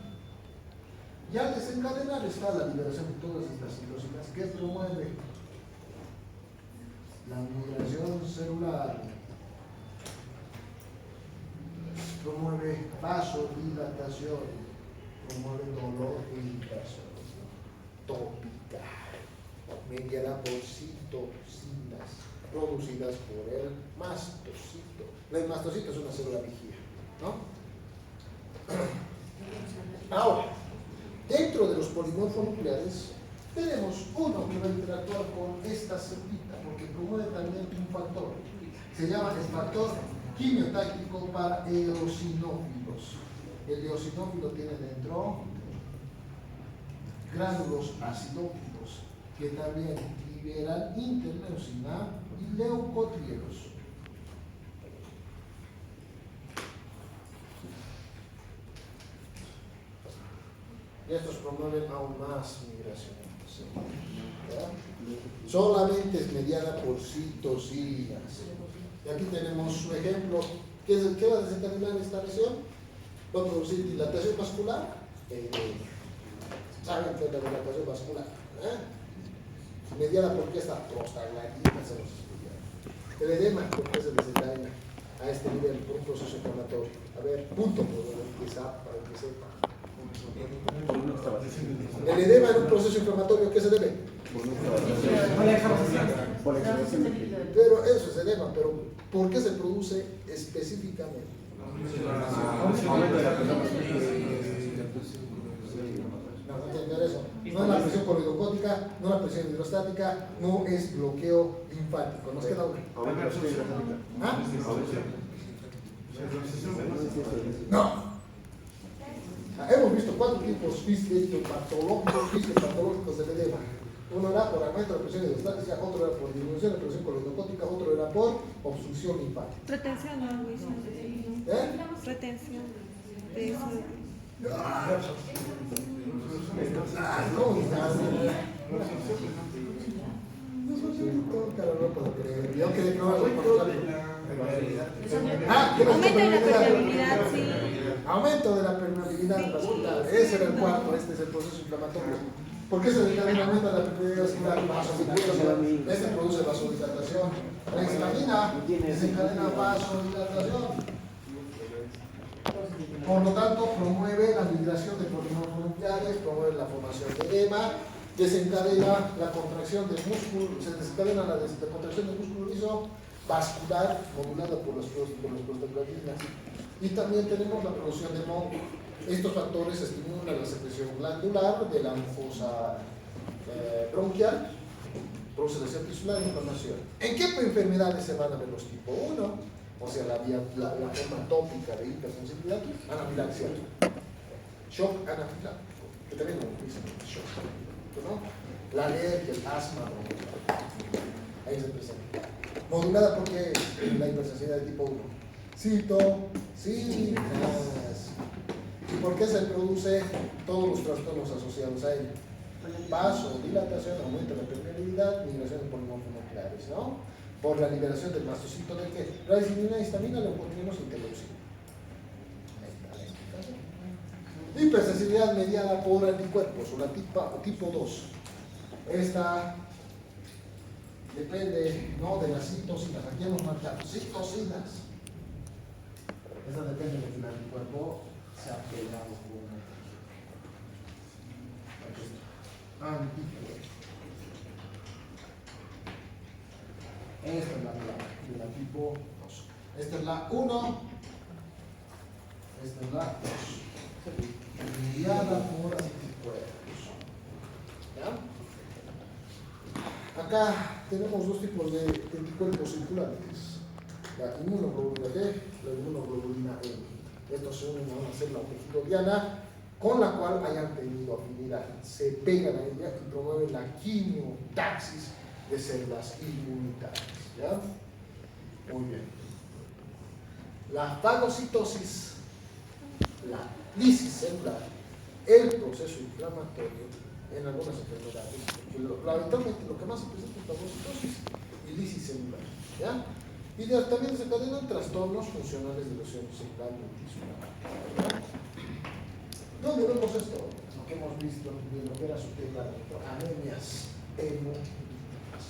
Y al desencadenar está la liberación de todas estas citocinas que promueve la migración celular, promueve vasodilatación, promueve dolor e irritación tópica, mediada por citocinas producidas por el mastocito. El mastocito es una célula vigía, ¿no? Ahora, dentro de los polimorfos nucleares tenemos uno que va a interactuar con esta cepita porque promueve también un factor. Se llama el factor quimiotáctico para eosinófilos. El eosinófilo tiene dentro gránulos acidófilos que también liberan interleucina y leucotrienos. Y estos promueven aún más migración. ¿Ya? Solamente es mediada por citocinas. Y aquí tenemos un ejemplo. ¿Qué va a desencadenar esta lesión? Va a producir dilatación vascular. ¿Saben qué es la dilatación vascular? Mediada por qué esta prostaglandina se nos explica. El edema, ¿por qué se desencadena a este nivel? Por un proceso inflamatorio. A ver, punto para que sepa. El edema en un proceso inflamatorio, ¿a qué se debe? Pero eso es edema, pero ¿por qué se produce específicamente? No entender eso. No es la presión coleidocótica, no es la presión hidrostática, no es bloqueo linfático. Nos queda una. ¿Ah? No. Hemos visto 4 tipos fisiopatológicos del edema. Uno era por aumento de la presión hidrostática, otro era por disminución de la presión coleidocótica, otro era por obstrucción linfática. Retención, no, Luis. Retención. De eso. Yo creí que no Aumento de la permeabilidad, sí. Aumento de la permeabilidad vascular. Ese era el cuarto, este es el proceso inflamatorio. ¿Por qué se desencadena aumento de la permeabilidad vascular? Vasodilatación. Este produce vasodilatación. La histamina desencadena vasodilatación. Por lo tanto, promueve la migración de polimorfos nucleares, promueve la formación de edema, desencadena la contracción del músculo, se desencadena la contracción del músculo liso vascular modulada por las prostaglandinas. Y también tenemos la producción de MON. Estos factores estimulan la secreción glandular de la mucosa bronquial, produce la tisular e inflamación. ¿En qué enfermedades se van a ver los tipo 1? O sea, la forma tópica de hipersensibilidad, anafilaxia, shock anafiláctico, que también lo dicen shock, ¿no? La alergia, el asma, ahí se presenta. Modulada porque la hipersensibilidad de tipo 1. Citocinas. ¿Y por qué se produce todos los trastornos asociados a ello? Vasodilatación, aumento de la permeabilidad, migración de polimorfos nucleares, ¿no? Por la liberación del mastocito de que radicinina, histamina, leucotrienos y interleucina. Ahí está la explicación. Hipersensibilidad mediada por anticuerpos, o la tipo 2. Esta depende, ¿no?, de las citocinas. Aquí hemos marcado citocinas. Esta depende de que el anticuerpo se ha pegado con anticuerpo. Esta es la tipo 2. Esta es la 1. Esta es la 2. Mediada por anticuerpos. ¿Ya? Acá tenemos dos tipos de anticuerpos circulantes. La inmunoglobulina G, la inmunoglobulina M. Estos se unen a una célula tejido con la cual hayan tenido afinidad. Se pegan a ella y promueven la quimiotaxis de células inmunitarias. ¿Ya? Muy bien. La fagocitosis, la lisis celular, el proceso inflamatorio en algunas enfermedades, habitualmente lo que más se presenta es fagocitosis y lisis celular. ¿Ya? Y también se encadenan trastornos funcionales de lesión celular multisular. ¿Dónde vemos esto? Lo que hemos visto en lo que era su tema de anemias hemolíticas.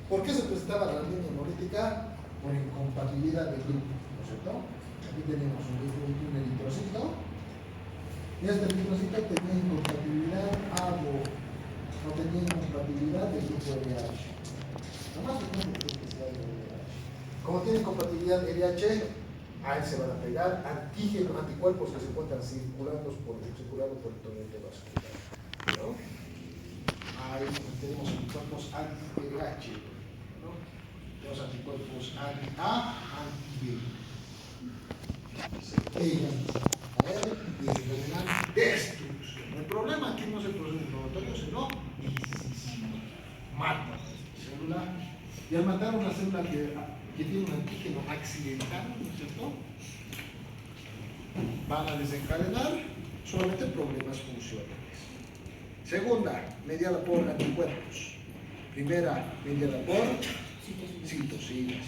¿Por qué se presentaba la anemia hemolítica? Por incompatibilidad de grupo, ¿no es cierto? Aquí tenemos un eritrocito, y este eritrocito tenía incompatibilidad no tenía incompatibilidad del grupo RH. Nomás que sea de RH. Como tiene incompatibilidad RH, a él se van a pegar antígenos, anticuerpos que se encuentran circulando por el torrente vascular, ¿no? Ahí tenemos anticuerpos anti-RH, ¿no? Los anticuerpos anti-A, anti-B. Ellas a él y desencadenan destrucción. El problema aquí no es el proceso inflamatorio, sino mata la célula. Y al matar una célula que tiene un antígeno accidental, ¿no es cierto?, van a desencadenar solamente problemas funcionales. Segunda, mediada por anticuerpos. Primera, mediada por citocinas.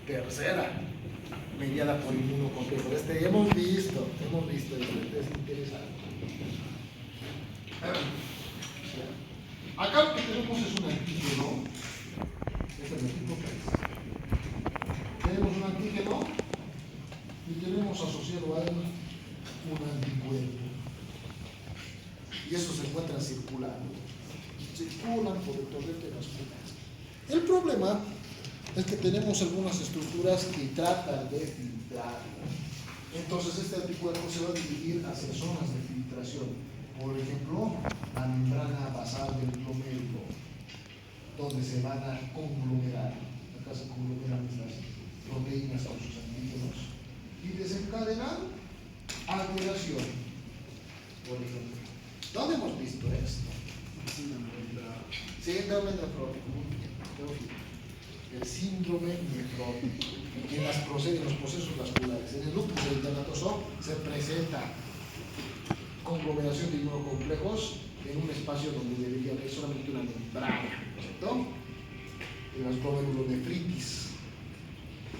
Tercera, mediada por inmunocomplejo. Hemos visto, es interesante. Acá lo que tenemos es un antígeno. Este es el tipo 3. Tenemos un antígeno y tenemos asociado a él un anticuerpo. Y eso se encuentra circulando. Circulan por el torrente vascular. El problema es que tenemos algunas estructuras que tratan de filtrar. Entonces este anticuerpo se va a dividir hacia zonas de filtración. Por ejemplo, la membrana basal del glomérulo, donde se van a conglomerar. Acá se conglomeran estas proteínas con sus antígenos y desencadenan alteración. Por ejemplo, ¿dónde hemos visto esto? Síndrome nefrótico. El síndrome nefrótico. En los procesos vasculares. En el lupus eritematoso se presenta conglomeración de inmunocomplejos en un espacio donde debería haber solamente una membrana, ¿cierto? En las glomerulonefritis,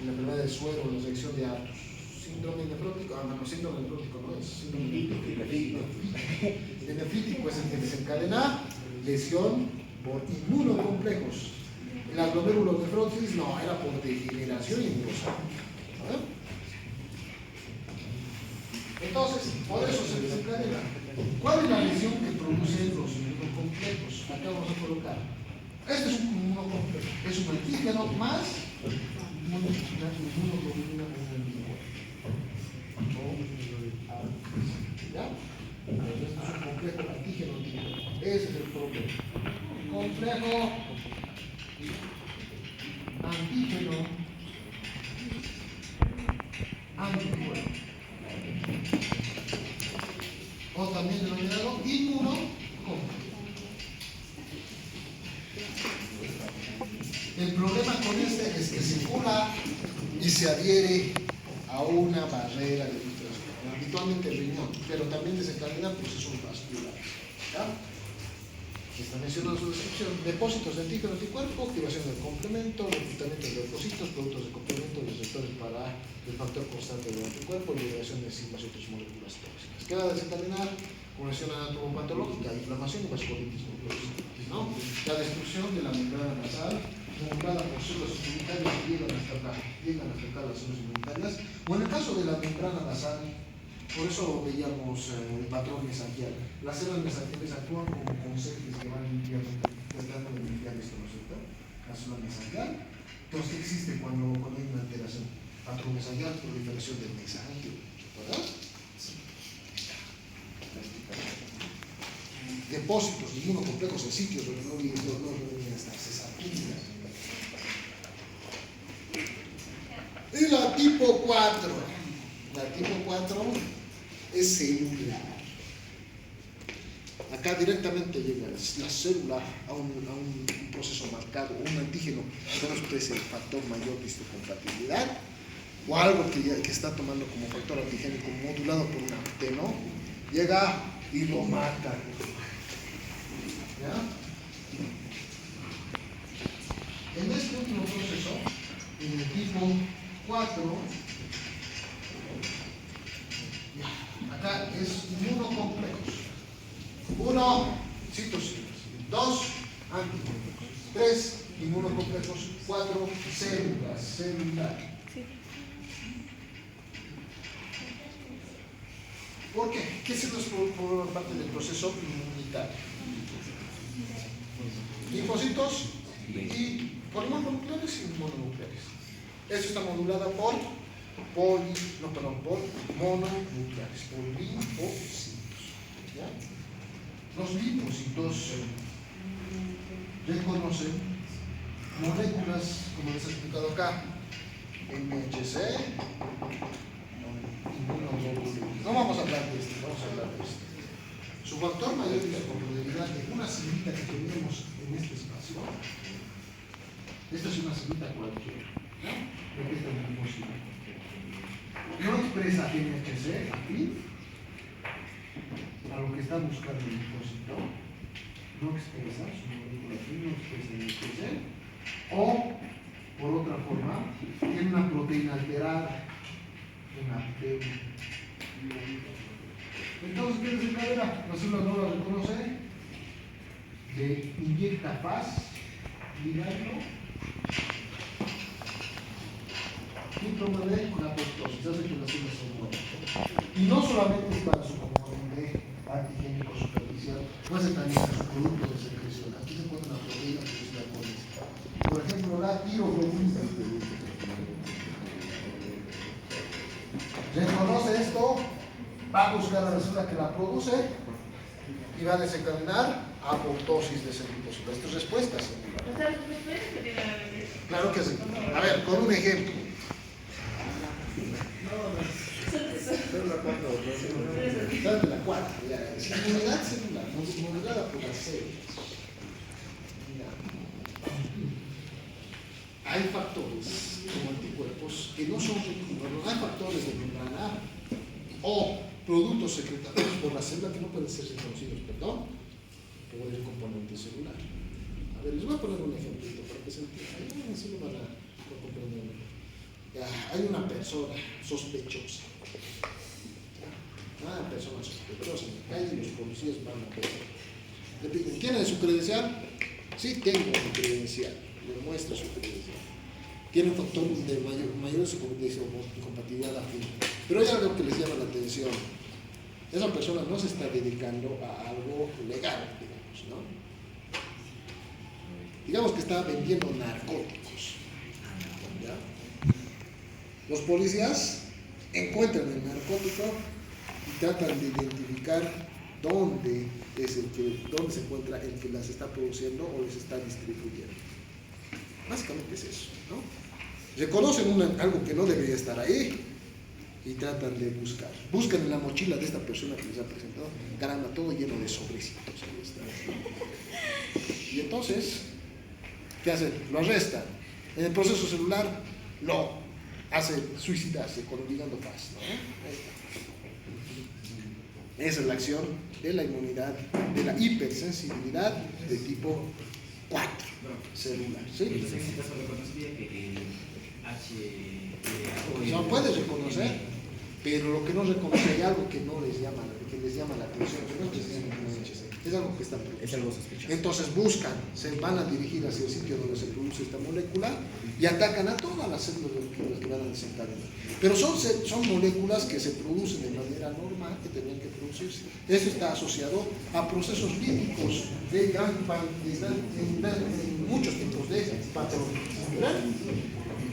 en la enfermedad del suero, en la sección de Atos. Síndrome nefrótico, síndrome nefrótico no es, síndrome nefrítico. El nefrítico es el que desencadena lesión por inmunocomplejos. En la glomerulonefrosis no, era por degeneración inmunosa. Entonces, por eso se desencadena. ¿Cuál es la lesión que producen los inmunocomplejos? Acá vamos a colocar. Este es un inmunocomplejo. Es un antígeno más inmunoglobulina ¿ya? Este es un complejo antígeno antígeno. Ese es el problema. Complejo antígeno anticuerpo. O también denominado inmunocomplejo. El problema con este es que circula y se adhiere a una barrera de filtración, habitualmente el riñón, pero también desencadena procesos vasculares. ¿Ya? Está mencionado en su descripción: depósitos de antígeno anticuerpo, activación del complemento, reclutamiento de leucocitos, productos de complemento, receptores para el factor constante del anticuerpo, liberación de enzimas y otras moléculas tóxicas. ¿Qué va a desencadenar? Conversión anatomopatológica, inflamación y vasculitis nucleosítica, ¿no? La destrucción de la membrana basal, formada por células inmunitarias que llegan a afectar las células inmunitarias, o en el caso de la membrana basal, por eso veíamos el patrón mesangial. Las células mesangiales actúan como conserjes que van limpiando, tratando de limpiar esto, ¿no es cierto? La célula mesangial. Entonces, ¿qué existe cuando hay una alteración? Patrón mesangial, proliferación del mesangio, ¿verdad? Depósitos de inmunocomplejos en sitios donde no deberían estar, se saturan. Y la tipo 4. La tipo 4 es celular. Acá directamente llega la célula a un proceso marcado, un antígeno que no expresa el factor mayor de histocompatibilidad, o algo que está tomando como factor antigénico modulado por un anteno, llega y lo mata. ¿Ya? En este último proceso, en el tipo 4, acá es inmunocomplejos. 1, citocinas. 2, anticuerpos. 3, inmunocomplejos. 4, células. ¿Por qué? ¿Qué se nos por parte del proceso inmunitario? Linfocitos y polinucleares y mononucleares. Esto está modulada por mononucleares, por linfocitos. ¿Ya? Los linfocitos reconocen moléculas, como les he explicado acá, MHC, no vamos a hablar de esto, vamos a hablar de esto. Su factor mayor y su probabilidad de una cimita que tenemos en este espacio, esta es una cimita cualquiera, ¿no? Porque esta es un limosina. No expresa MHC aquí, a lo que está buscando el depósito, no expresa su molécula aquí, no expresa MHC, o por otra forma, tiene una proteína alterada, una PEU. Entonces, ¿qué desencadena? La célula no la reconoce, le inyecta paz, ligando, síntoma de la apoptosis, hace que las células se mueran. Y no solamente es para su componente antigénico superficial, no hace también para su producto de secreción. Aquí se encuentra una proteína producida por esta. Por ejemplo, la tiroglobulina. Reconoce esto, va a buscar a la célula que la produce y va a desencadenar apoptosis de ese glutosilo. Esto es respuesta celular. Claro que sí. A ver, con un ejemplo. Sale de la cuarta. Es inmunidad celular, modulada por las células. Hay factores como anticuerpos que no son recurrentes. Hay factores de membrana o productos secretados por la célula que no pueden ser reconocidos, perdón, por el componente celular. A ver, les voy a poner un ejemplito para que se entienda. Así lo van a comprender. Hay una persona sospechosa. Una persona sospechosa en la calle y los policías van a ver. Le piden, ¿tiene su credencial? Sí, tengo mi credencial. Le muestra su credencial. Tiene factores de mayores incompatibilidad afín. Pero hay algo que les llama la atención. Esa persona no se está dedicando a algo legal, digamos, ¿no? Digamos que está vendiendo narcóticos. ¿Ya? Los policías encuentran el narcótico y tratan de identificar dónde se encuentra el que las está produciendo o les está distribuyendo. Básicamente es eso, ¿no? Reconocen algo que no debería estar ahí y tratan de buscar. Buscan en la mochila de esta persona que les ha presentado, caramba, todo lleno de sobrecitos. Ahí está. Y entonces, ¿qué hacen? Lo arrestan. En el proceso celular lo hace suicidarse olvidando paz, ¿no? Esa es la acción de la inmunidad, de la hipersensibilidad de tipo 4 celular. ¿Sí? No puedes reconocer, pero lo que no reconoce hay algo que no les llama, que les llama la atención, que no es precisamente HC, es algo que está produciendo. Es algo sospechoso. Entonces buscan, se van a dirigir hacia el sitio donde se produce esta molécula y atacan a todas las células que van a desencadenar. Pero son moléculas que se producen de manera normal, que tenían que producirse. Eso está asociado a procesos líticos de muchos tipos de patologías.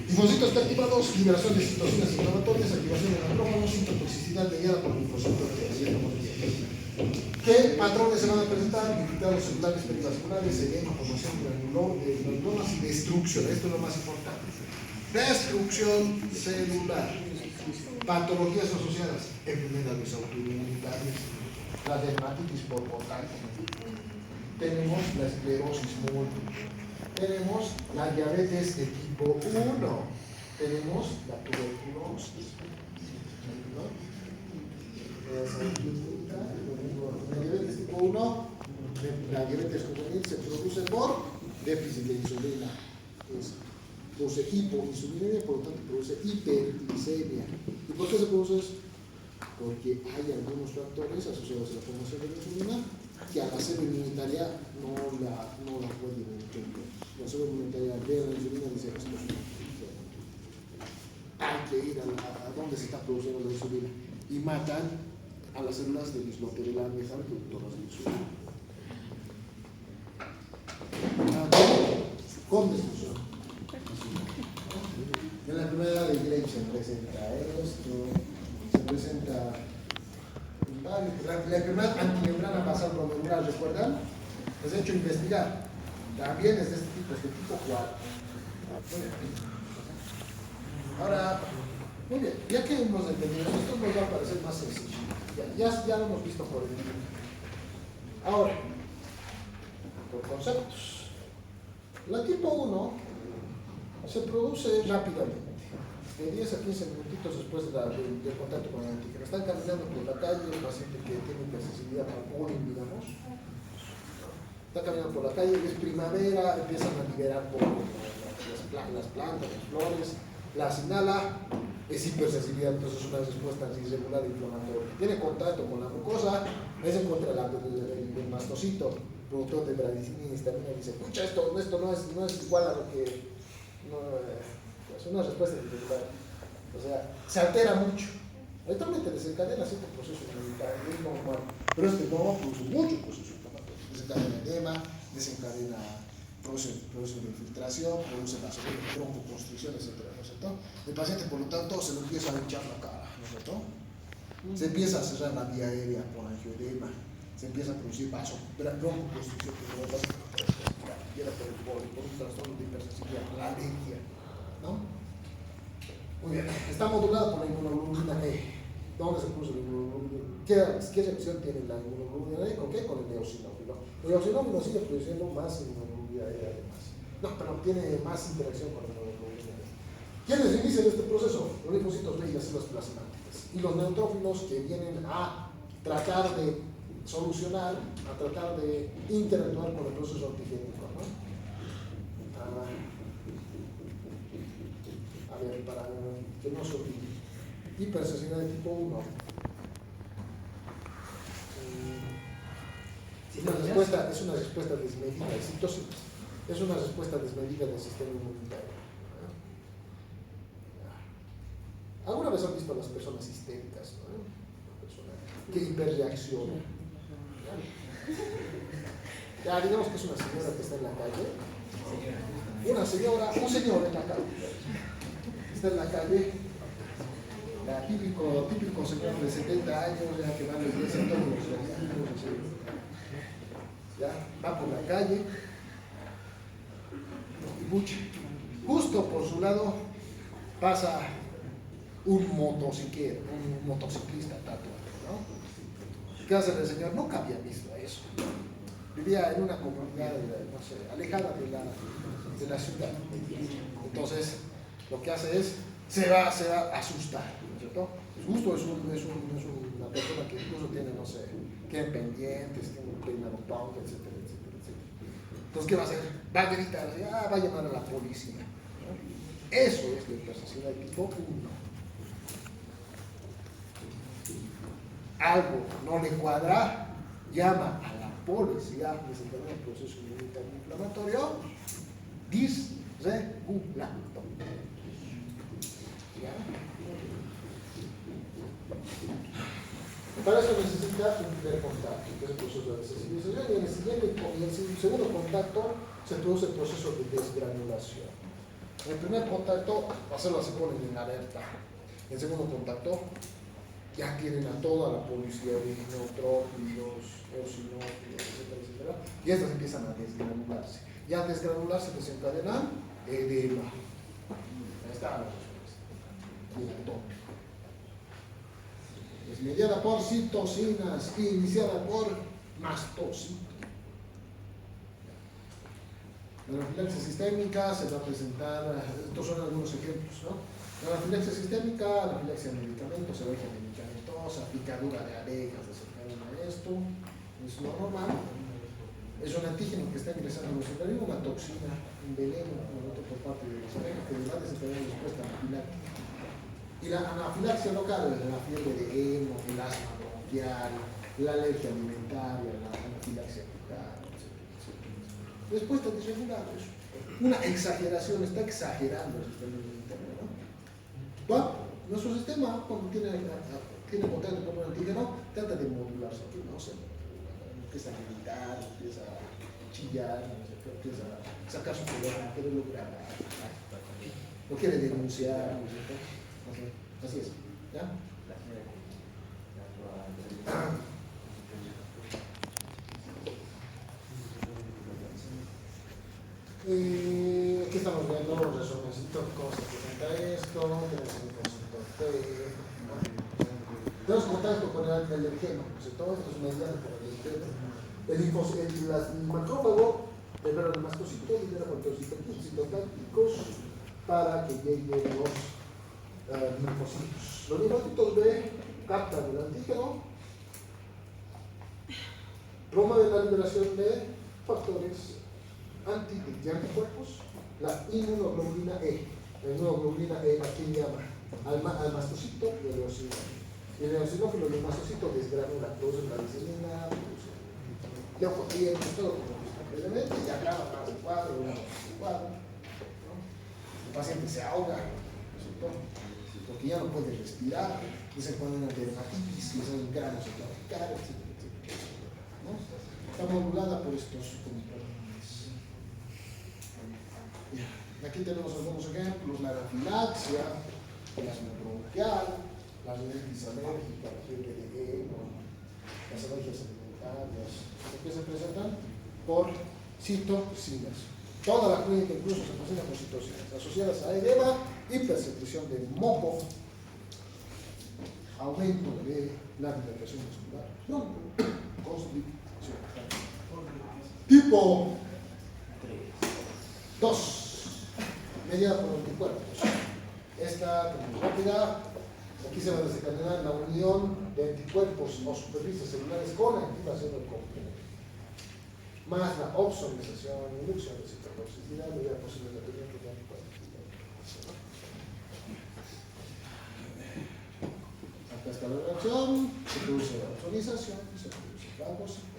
Linfocitos está activados, liberación de citocinas inflamatorias, activación de nitrógenos, sintotoxicidad mediada por linfocitos de ¿qué patrones se van a presentar? Infiltrados celulares perivasculares, edema, formación de granulomas y destrucción. Esto es lo más importante. Destrucción celular. Patologías asociadas, enfermedades autoinmunitarias, la dermatitis por contacto. Tenemos la esclerosis múltiple. Tenemos la diabetes de tipo 1, tenemos la tuberculosis, ¿no? La diabetes tipo 1, la diabetes juvenil se produce por déficit de insulina, produce hipoinsulinemia, por lo tanto produce hiperglicemia. ¿Y por qué se produce eso? Porque hay algunos factores asociados a la formación de la insulina que a la célula inmunitaria no la pueden entender. La célula inmunitaria ve la insulina y dice esto es hay que ir a donde se está produciendo la insulina y matan a las células del islote de la alveja productoras de insulina. Con destrucción. En la enfermedad de Gray se presenta esto, se presenta la enfermedad antimembrana basal promembranal, ¿recuerdan? Les he hecho investigar. También es de este tipo 4. Ahora, muy bien, ya que hemos entendido esto, nos va a parecer más sencillo. Ya lo hemos visto por el libro. Ahora, por conceptos. La tipo 1 se produce rápidamente, de 10 a 15 minutitos después del contacto con el antígeno. Están caminando por la calle, el paciente que tiene hipersensibilidad al bullying, digamos, está caminando por la calle, es primavera, empiezan a liberar polvo, las plantas, las flores, las inhala, es hipersensibilidad, entonces es una respuesta irregular e inflamatoria. Tiene contacto con la mucosa, ahí se encuentra el mastocito, productor de bradicina y histamina, y dice, pucha, esto no es igual a lo que... es una respuesta irregular. O sea, se altera mucho. Eventualmente desencadena cierto proceso inmunitario, es normal, pero este no produce mucho proceso inflamatorio. Desencadena edema, desencadena proceso de infiltración, produce la broncoconstricción, etc. ¿No es cierto? El paciente, por lo tanto, se le empieza a hinchar la cara, ¿no es cierto? Se empieza a cerrar la vía aérea por angioedema, se empieza a producir broncoconstricción, que era por un trastorno de hipersensibilidad, la alergia, ¿no? Muy bien, está modulada por la inmunoglobulina E. ¿Dónde se produce la inmunoglobulina? ¿Qué reacción tiene la inmunoglobulina E? ¿Con qué? Con el eosinófilo. El eosinófilo sigue produciendo más inmunoglobulina E además. No, pero tiene más interacción con la inmunoglobulina E. ¿Quiénes inician este proceso? Los linfocitos B y las células plasmáticas. Y los neutrófilos que vienen a tratar de solucionar, a tratar de interactuar con el proceso antigénico, ¿no? A ver, para que no se olvide. Hipersensibilidad de tipo 1. Es una respuesta desmedida de citocinas. Es una respuesta desmedida del sistema inmunitario. ¿Alguna vez han visto a las personas histéricas? ¿No? Una persona que hiperreacciona. Ya, digamos que es una señora que está en la calle. Un señor en la calle. Está en la calle. Típico señor de 70 años, ya que va a la iglesia todos los días. Ya, va por la calle. Y justo por su lado pasa un motociclista tatuado, ¿no? ¿Qué hace el señor? Nunca había visto eso. Vivía en una comunidad, no sé, alejada de la ciudad. Entonces, lo que hace es, se va a asustar, ¿no es cierto? Justo es una persona que incluso tiene, no sé, tiene pendientes, tiene un peinado punk, etcétera, etcétera, etcétera. Entonces, ¿qué va a hacer? Va a gritar, va a llamar a la policía, ¿no? Eso es la hipersensibilidad de tipo 1. Algo no le cuadra, llama a la policía, desencadena el proceso inmunitario inflamatorio, disregulando. ¿Ya? Para eso necesita un primer contacto, que es el proceso de desensibilización, y en el segundo contacto se produce el proceso de desgranulación. En el primer contacto, las células se ponen en alerta. En el segundo contacto, ya tienen a toda la policía de neutrófilos, eosinófilos, etcétera, etcétera, y estas empiezan a desgranularse. Y al desgranularse desencadenan edema. Ahí está la respuesta. Es mediada por citocinas y iniciada por mastocitos. La anafilaxia sistémica se va a presentar, estos son algunos ejemplos, ¿no? La anafilaxia sistémica, anafilaxia de medicamentos, alergia medicamentosa, picadura de abejas, desencadena esto, es lo normal. Es un antígeno que está ingresando a nuestro organismo, una toxina, un veneno, por parte de los abejas, que va a desencadenar respuesta anafiláctica. Y la anafilaxia local, la fiebre de hemo, el asma bronquial, la alergia alimentaria, la anafilaxia local, etc. Respuestas disregulares. Una exageración, está exagerando el sistema inmunitario, ¿no? Bueno, nuestro sistema, cuando tiene contacto con un antígeno, trata de modularse, no sé, empieza a gritar, empieza a chillar, empieza a sacar su problema, quiere lograr, lo quiere denunciar, ¿no es cierto? Así es, ¿ya? Aquí estamos viendo los resúmenes, cómo se presenta esto, tenemos el concepto T, ¿no? Tenemos contacto con el alergeno, todo esto es mediado por el alergeno. El macrófago, el mastocito, libera citotácticos para que lleguen los linfocitos. Los linfocitos B captan el antígeno, promueven la liberación de factores de anticuerpos, la inmunoglobulina E. La inmunoglobulina E, ¿a quién llama? Al mastocito y al eosinófilo. El eosinófilo del mastocito desgranula, produce la glicerina, produce leucotrienes, todo como previamente, y acaba más el cuadro, ¿no? El paciente se ahoga, ¿no? Porque ya no puede respirar, desencadenan dermatitis, les salen granos en la cara, etc. ¿No? Está modulada por estos componentes. Aquí tenemos algunos ejemplos: la anafilaxia, el asma bronquial, la rinitis alérgica, la fiebre de heno, las alergias alimentarias, que se presentan por citocinas. Toda la clínica incluso se presenta por citocinas asociadas a edema, hipersecreción de moco, aumento de la dilatación muscular, constricción. Tipo 2, mediada por anticuerpos. Esta es rápida. Aquí se va a desencadenar la unión de anticuerpos o superficies celulares con la activación del complejo, más la opsonización, inducción de citotoxicidad, medida posible de tratamiento de anticuerpos. Acá está la reacción, se produce la opsonización y se produce fagocitosis.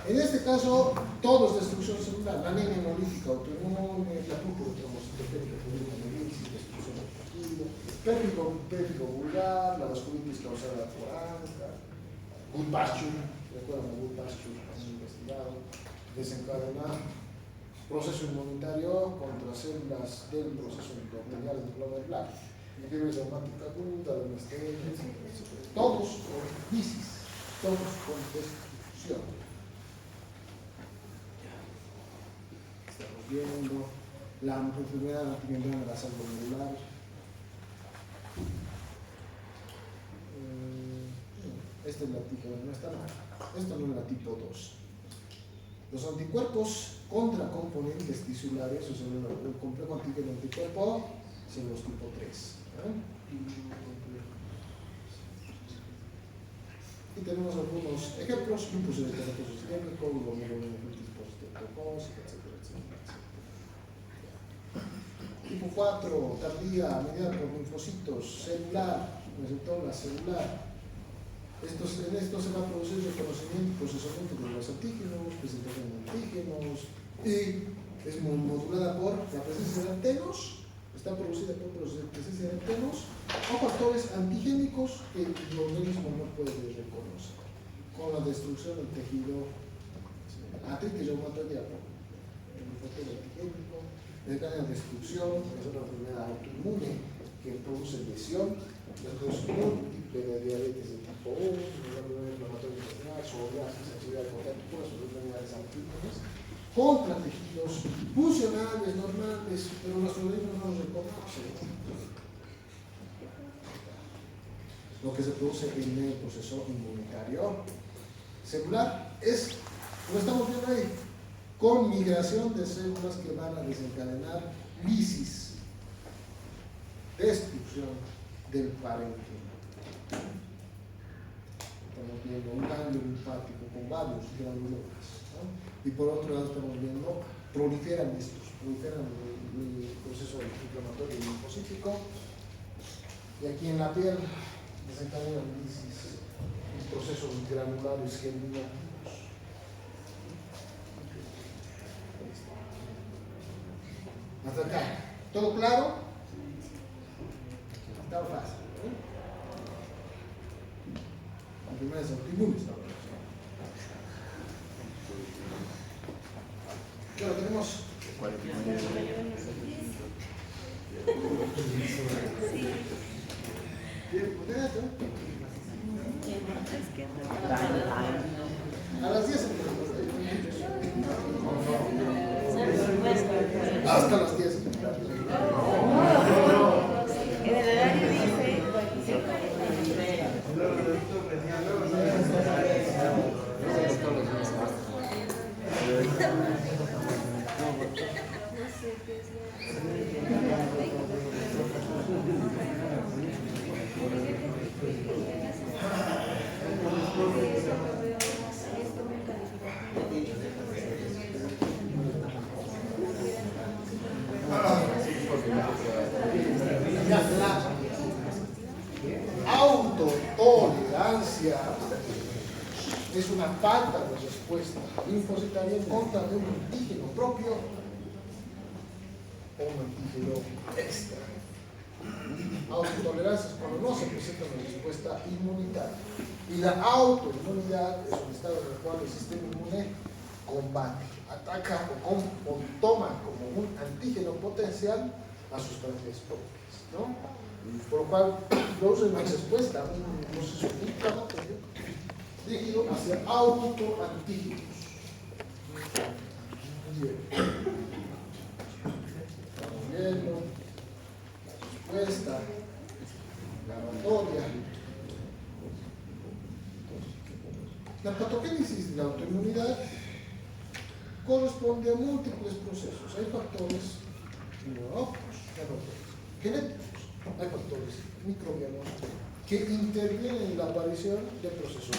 En este caso, todo es destrucción celular: la anemia hemolítica autoinmune, la púrpura-trombocitopénica pública-hemolítica, destrucción del tejido, pérfido vulgar, la vasculitis causada por ANCA, Goodpasture, recuerdan a Goodpasture, han investigado, desencadena proceso inmunitario contra células del proceso endotelial del globo blanco, fiebre reumática aguda, la miastenia, etc. Todos con lisis, todos con destrucción. Viendo la enfermedad antimembrana de la sangre glomerular. Esta es la tipo 1, no está mal. Esta no es la tipo 2. Los anticuerpos contra componentes tisulares, o sea, el complejo antígeno anticuerpo, son los tipo 3. Y tenemos algunos ejemplos: lupus eritematoso sistémico, glomerulonefritis post-streptocócica, etc. Tipo 4, tardía, mediada por linfocitos, celular, receptora celular. En esto se va a producir reconocimiento y procesamiento de los antígenos, presentación de antígenos, y es modulada por la presencia de antenos, está producida por presencia de antenos o factores antigénicos que el organismo no puede reconocer, con la destrucción del tejido, artritis reumatoidea, el factor antigénico, la destrucción, es una enfermedad autoinmune que produce lesión, después múltiple de diabetes de tipo 1, una inflamatoria intestinal, psoriasis, sensibilidad con contacto, enfermedades autóimunes, contra tejidos funcionales, normales, pero nuestro organismo no los reconoce. Lo que se produce en el proceso inmunitario celular es, lo estamos viendo ahí, con migración de células que van a desencadenar lisis, destrucción del parénquima. Estamos viendo un ganglio linfático con varios granulomas, ¿no? Y por otro lado estamos viendo, proliferan el proceso inflamatorio linfocítico, y aquí en la piel desencadenan lisis, procesos granulares germinativos. Hasta acá, ¿todo claro? Está fácil, ¿no? Enfermedades autoinmunes. Claro, tenemos. A las 10 falta de respuesta linfocitaria en contra de un antígeno propio o un antígeno extra. Autotolerancia es cuando no se presenta una respuesta inmunitaria. Y la autoinmunidad es un estado en el cual el sistema inmune combate, ataca o toma como un antígeno potencial a sustancias propias, ¿no? Por lo cual produce una respuesta, un proceso inflamatorio dirigido hacia autoantígenos. Bien. Estamos viendo la respuesta inflamatoria. La patogénesis de la autoinmunidad corresponde a múltiples procesos. Hay factores genéticos, hay factores microbianos que intervienen en la aparición de procesos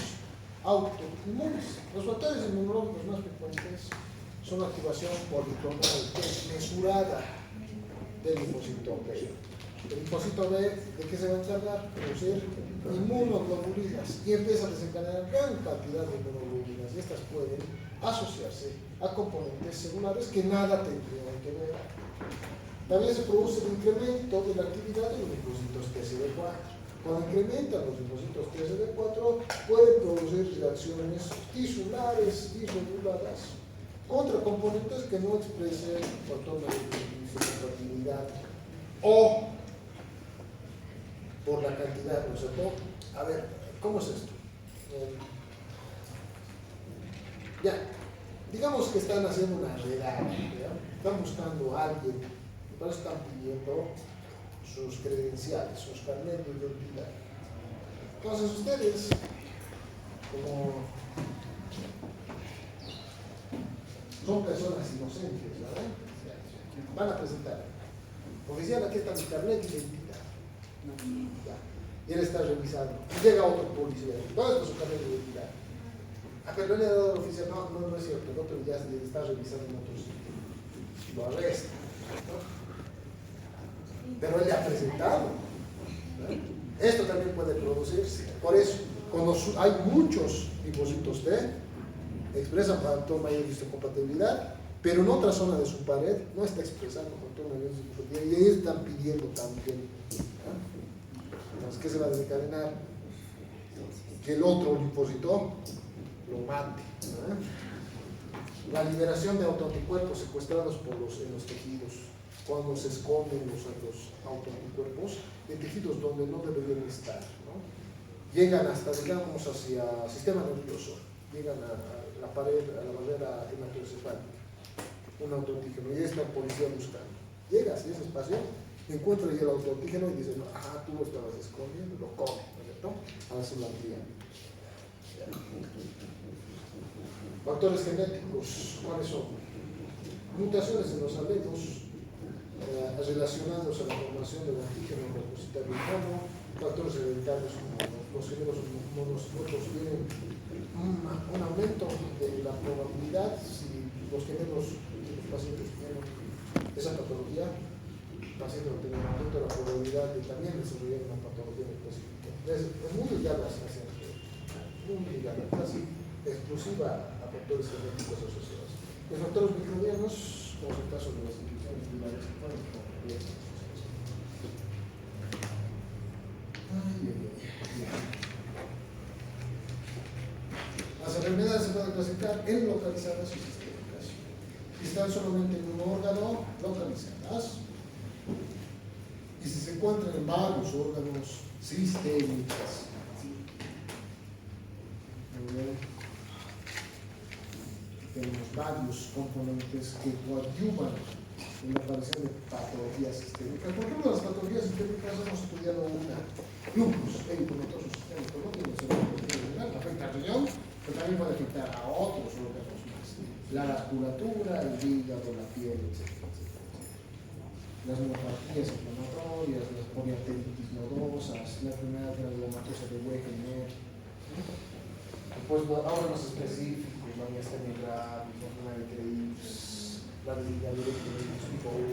autoinmunes. Los factores inmunológicos más frecuentes son la activación policlonal mesurada del linfocito B. El linfocito B, ¿de qué se va a encargar? Producir inmunoglobulinas y empieza a desencadenar gran cantidad de inmunoglobulinas y estas pueden asociarse a componentes celulares que nada tendrían que ver. También se produce el incremento de la actividad de los linfocitos TCD4. Cuando incrementan los linfocitos TCD4 puede producir reacciones tisulares irreguladas contra componentes que no expresen factor de histocompatibilidad o por la cantidad, ¿no es cierto? A ver, ¿cómo es esto? Ya, digamos que están haciendo una redada, ¿ya? Están buscando a alguien, pero están pidiendo sus credenciales, sus carnetes de identidad. Entonces ustedes, como son personas inocentes, ¿verdad? Van a presentar. Oficial, aquí está mi carnet de identidad. Ya. Y él está revisando. Y llega otro policía. ¿Dónde está su carnet de identidad? Ah, pero no le ha dado al oficial. No es cierto. El otro ya está revisando en otro sitio. Lo arresta, ¿no? Pero él le ha presentado, ¿no? Esto también puede producirse. Por eso, cuando hay muchos linfocitos T, expresan factor mayor de histocompatibilidad, pero en otra zona de su pared no está expresando factor mayor de histocompatibilidad y ellos están pidiendo también, ¿no? Entonces, ¿qué se va a desencadenar? Que el otro linfocito lo mate, ¿no? La liberación de autoanticuerpos secuestrados en los tejidos, cuando se esconden los autoanticuerpos de tejidos donde no deberían estar, ¿no? Llegan hasta, digamos, hacia el sistema nervioso, llegan a la pared, a la barrera hematoencefálica, un autoantígeno, y está el policía buscando. Llega hacia ese espacio, encuentra ya el autoantígeno y dice, no, ajá, tú lo estabas escondiendo, lo come, ¿no es cierto? A la célula fría. Factores genéticos, ¿cuáles son? Mutaciones en los alelos relacionados a la formación del antígeno depositario humano, factores hereditarios como los gemelos monociclosos tienen un aumento de la probabilidad si los gemelos de los pacientes tienen esa patología, el paciente va a tener un aumento de la probabilidad de también desarrollar una patología específica. Es muy ligada a la ciencia, muy ligada, casi exclusiva a factores genéticos asociados. Los factores microbianos, como es el caso de las infecciones virales, las enfermedades se pueden clasificar en localizadas y sistémicas. Si están solamente en un órgano, localizadas. Y si se encuentran en varios órganos, sistémicas. Tenemos varios componentes que coadyuvan en la aparición de patologías sistémicas. Por ejemplo, las patologías sistémicas hemos estudiado una, lupus, eritematoso sistémico, no tiene que ser una patología general, afecta al riñón, pero también puede afectar a otros órganos más, la vasculatura, el hígado, la piel, etc. Las neuropatías inflamatorias, las poliarteritis nodosas, la enfermedad granulomatosa de Wegener. Después, ahora más específicos, la miastenia gravis, la enfermedad de Graves, la diabetes tipo 1,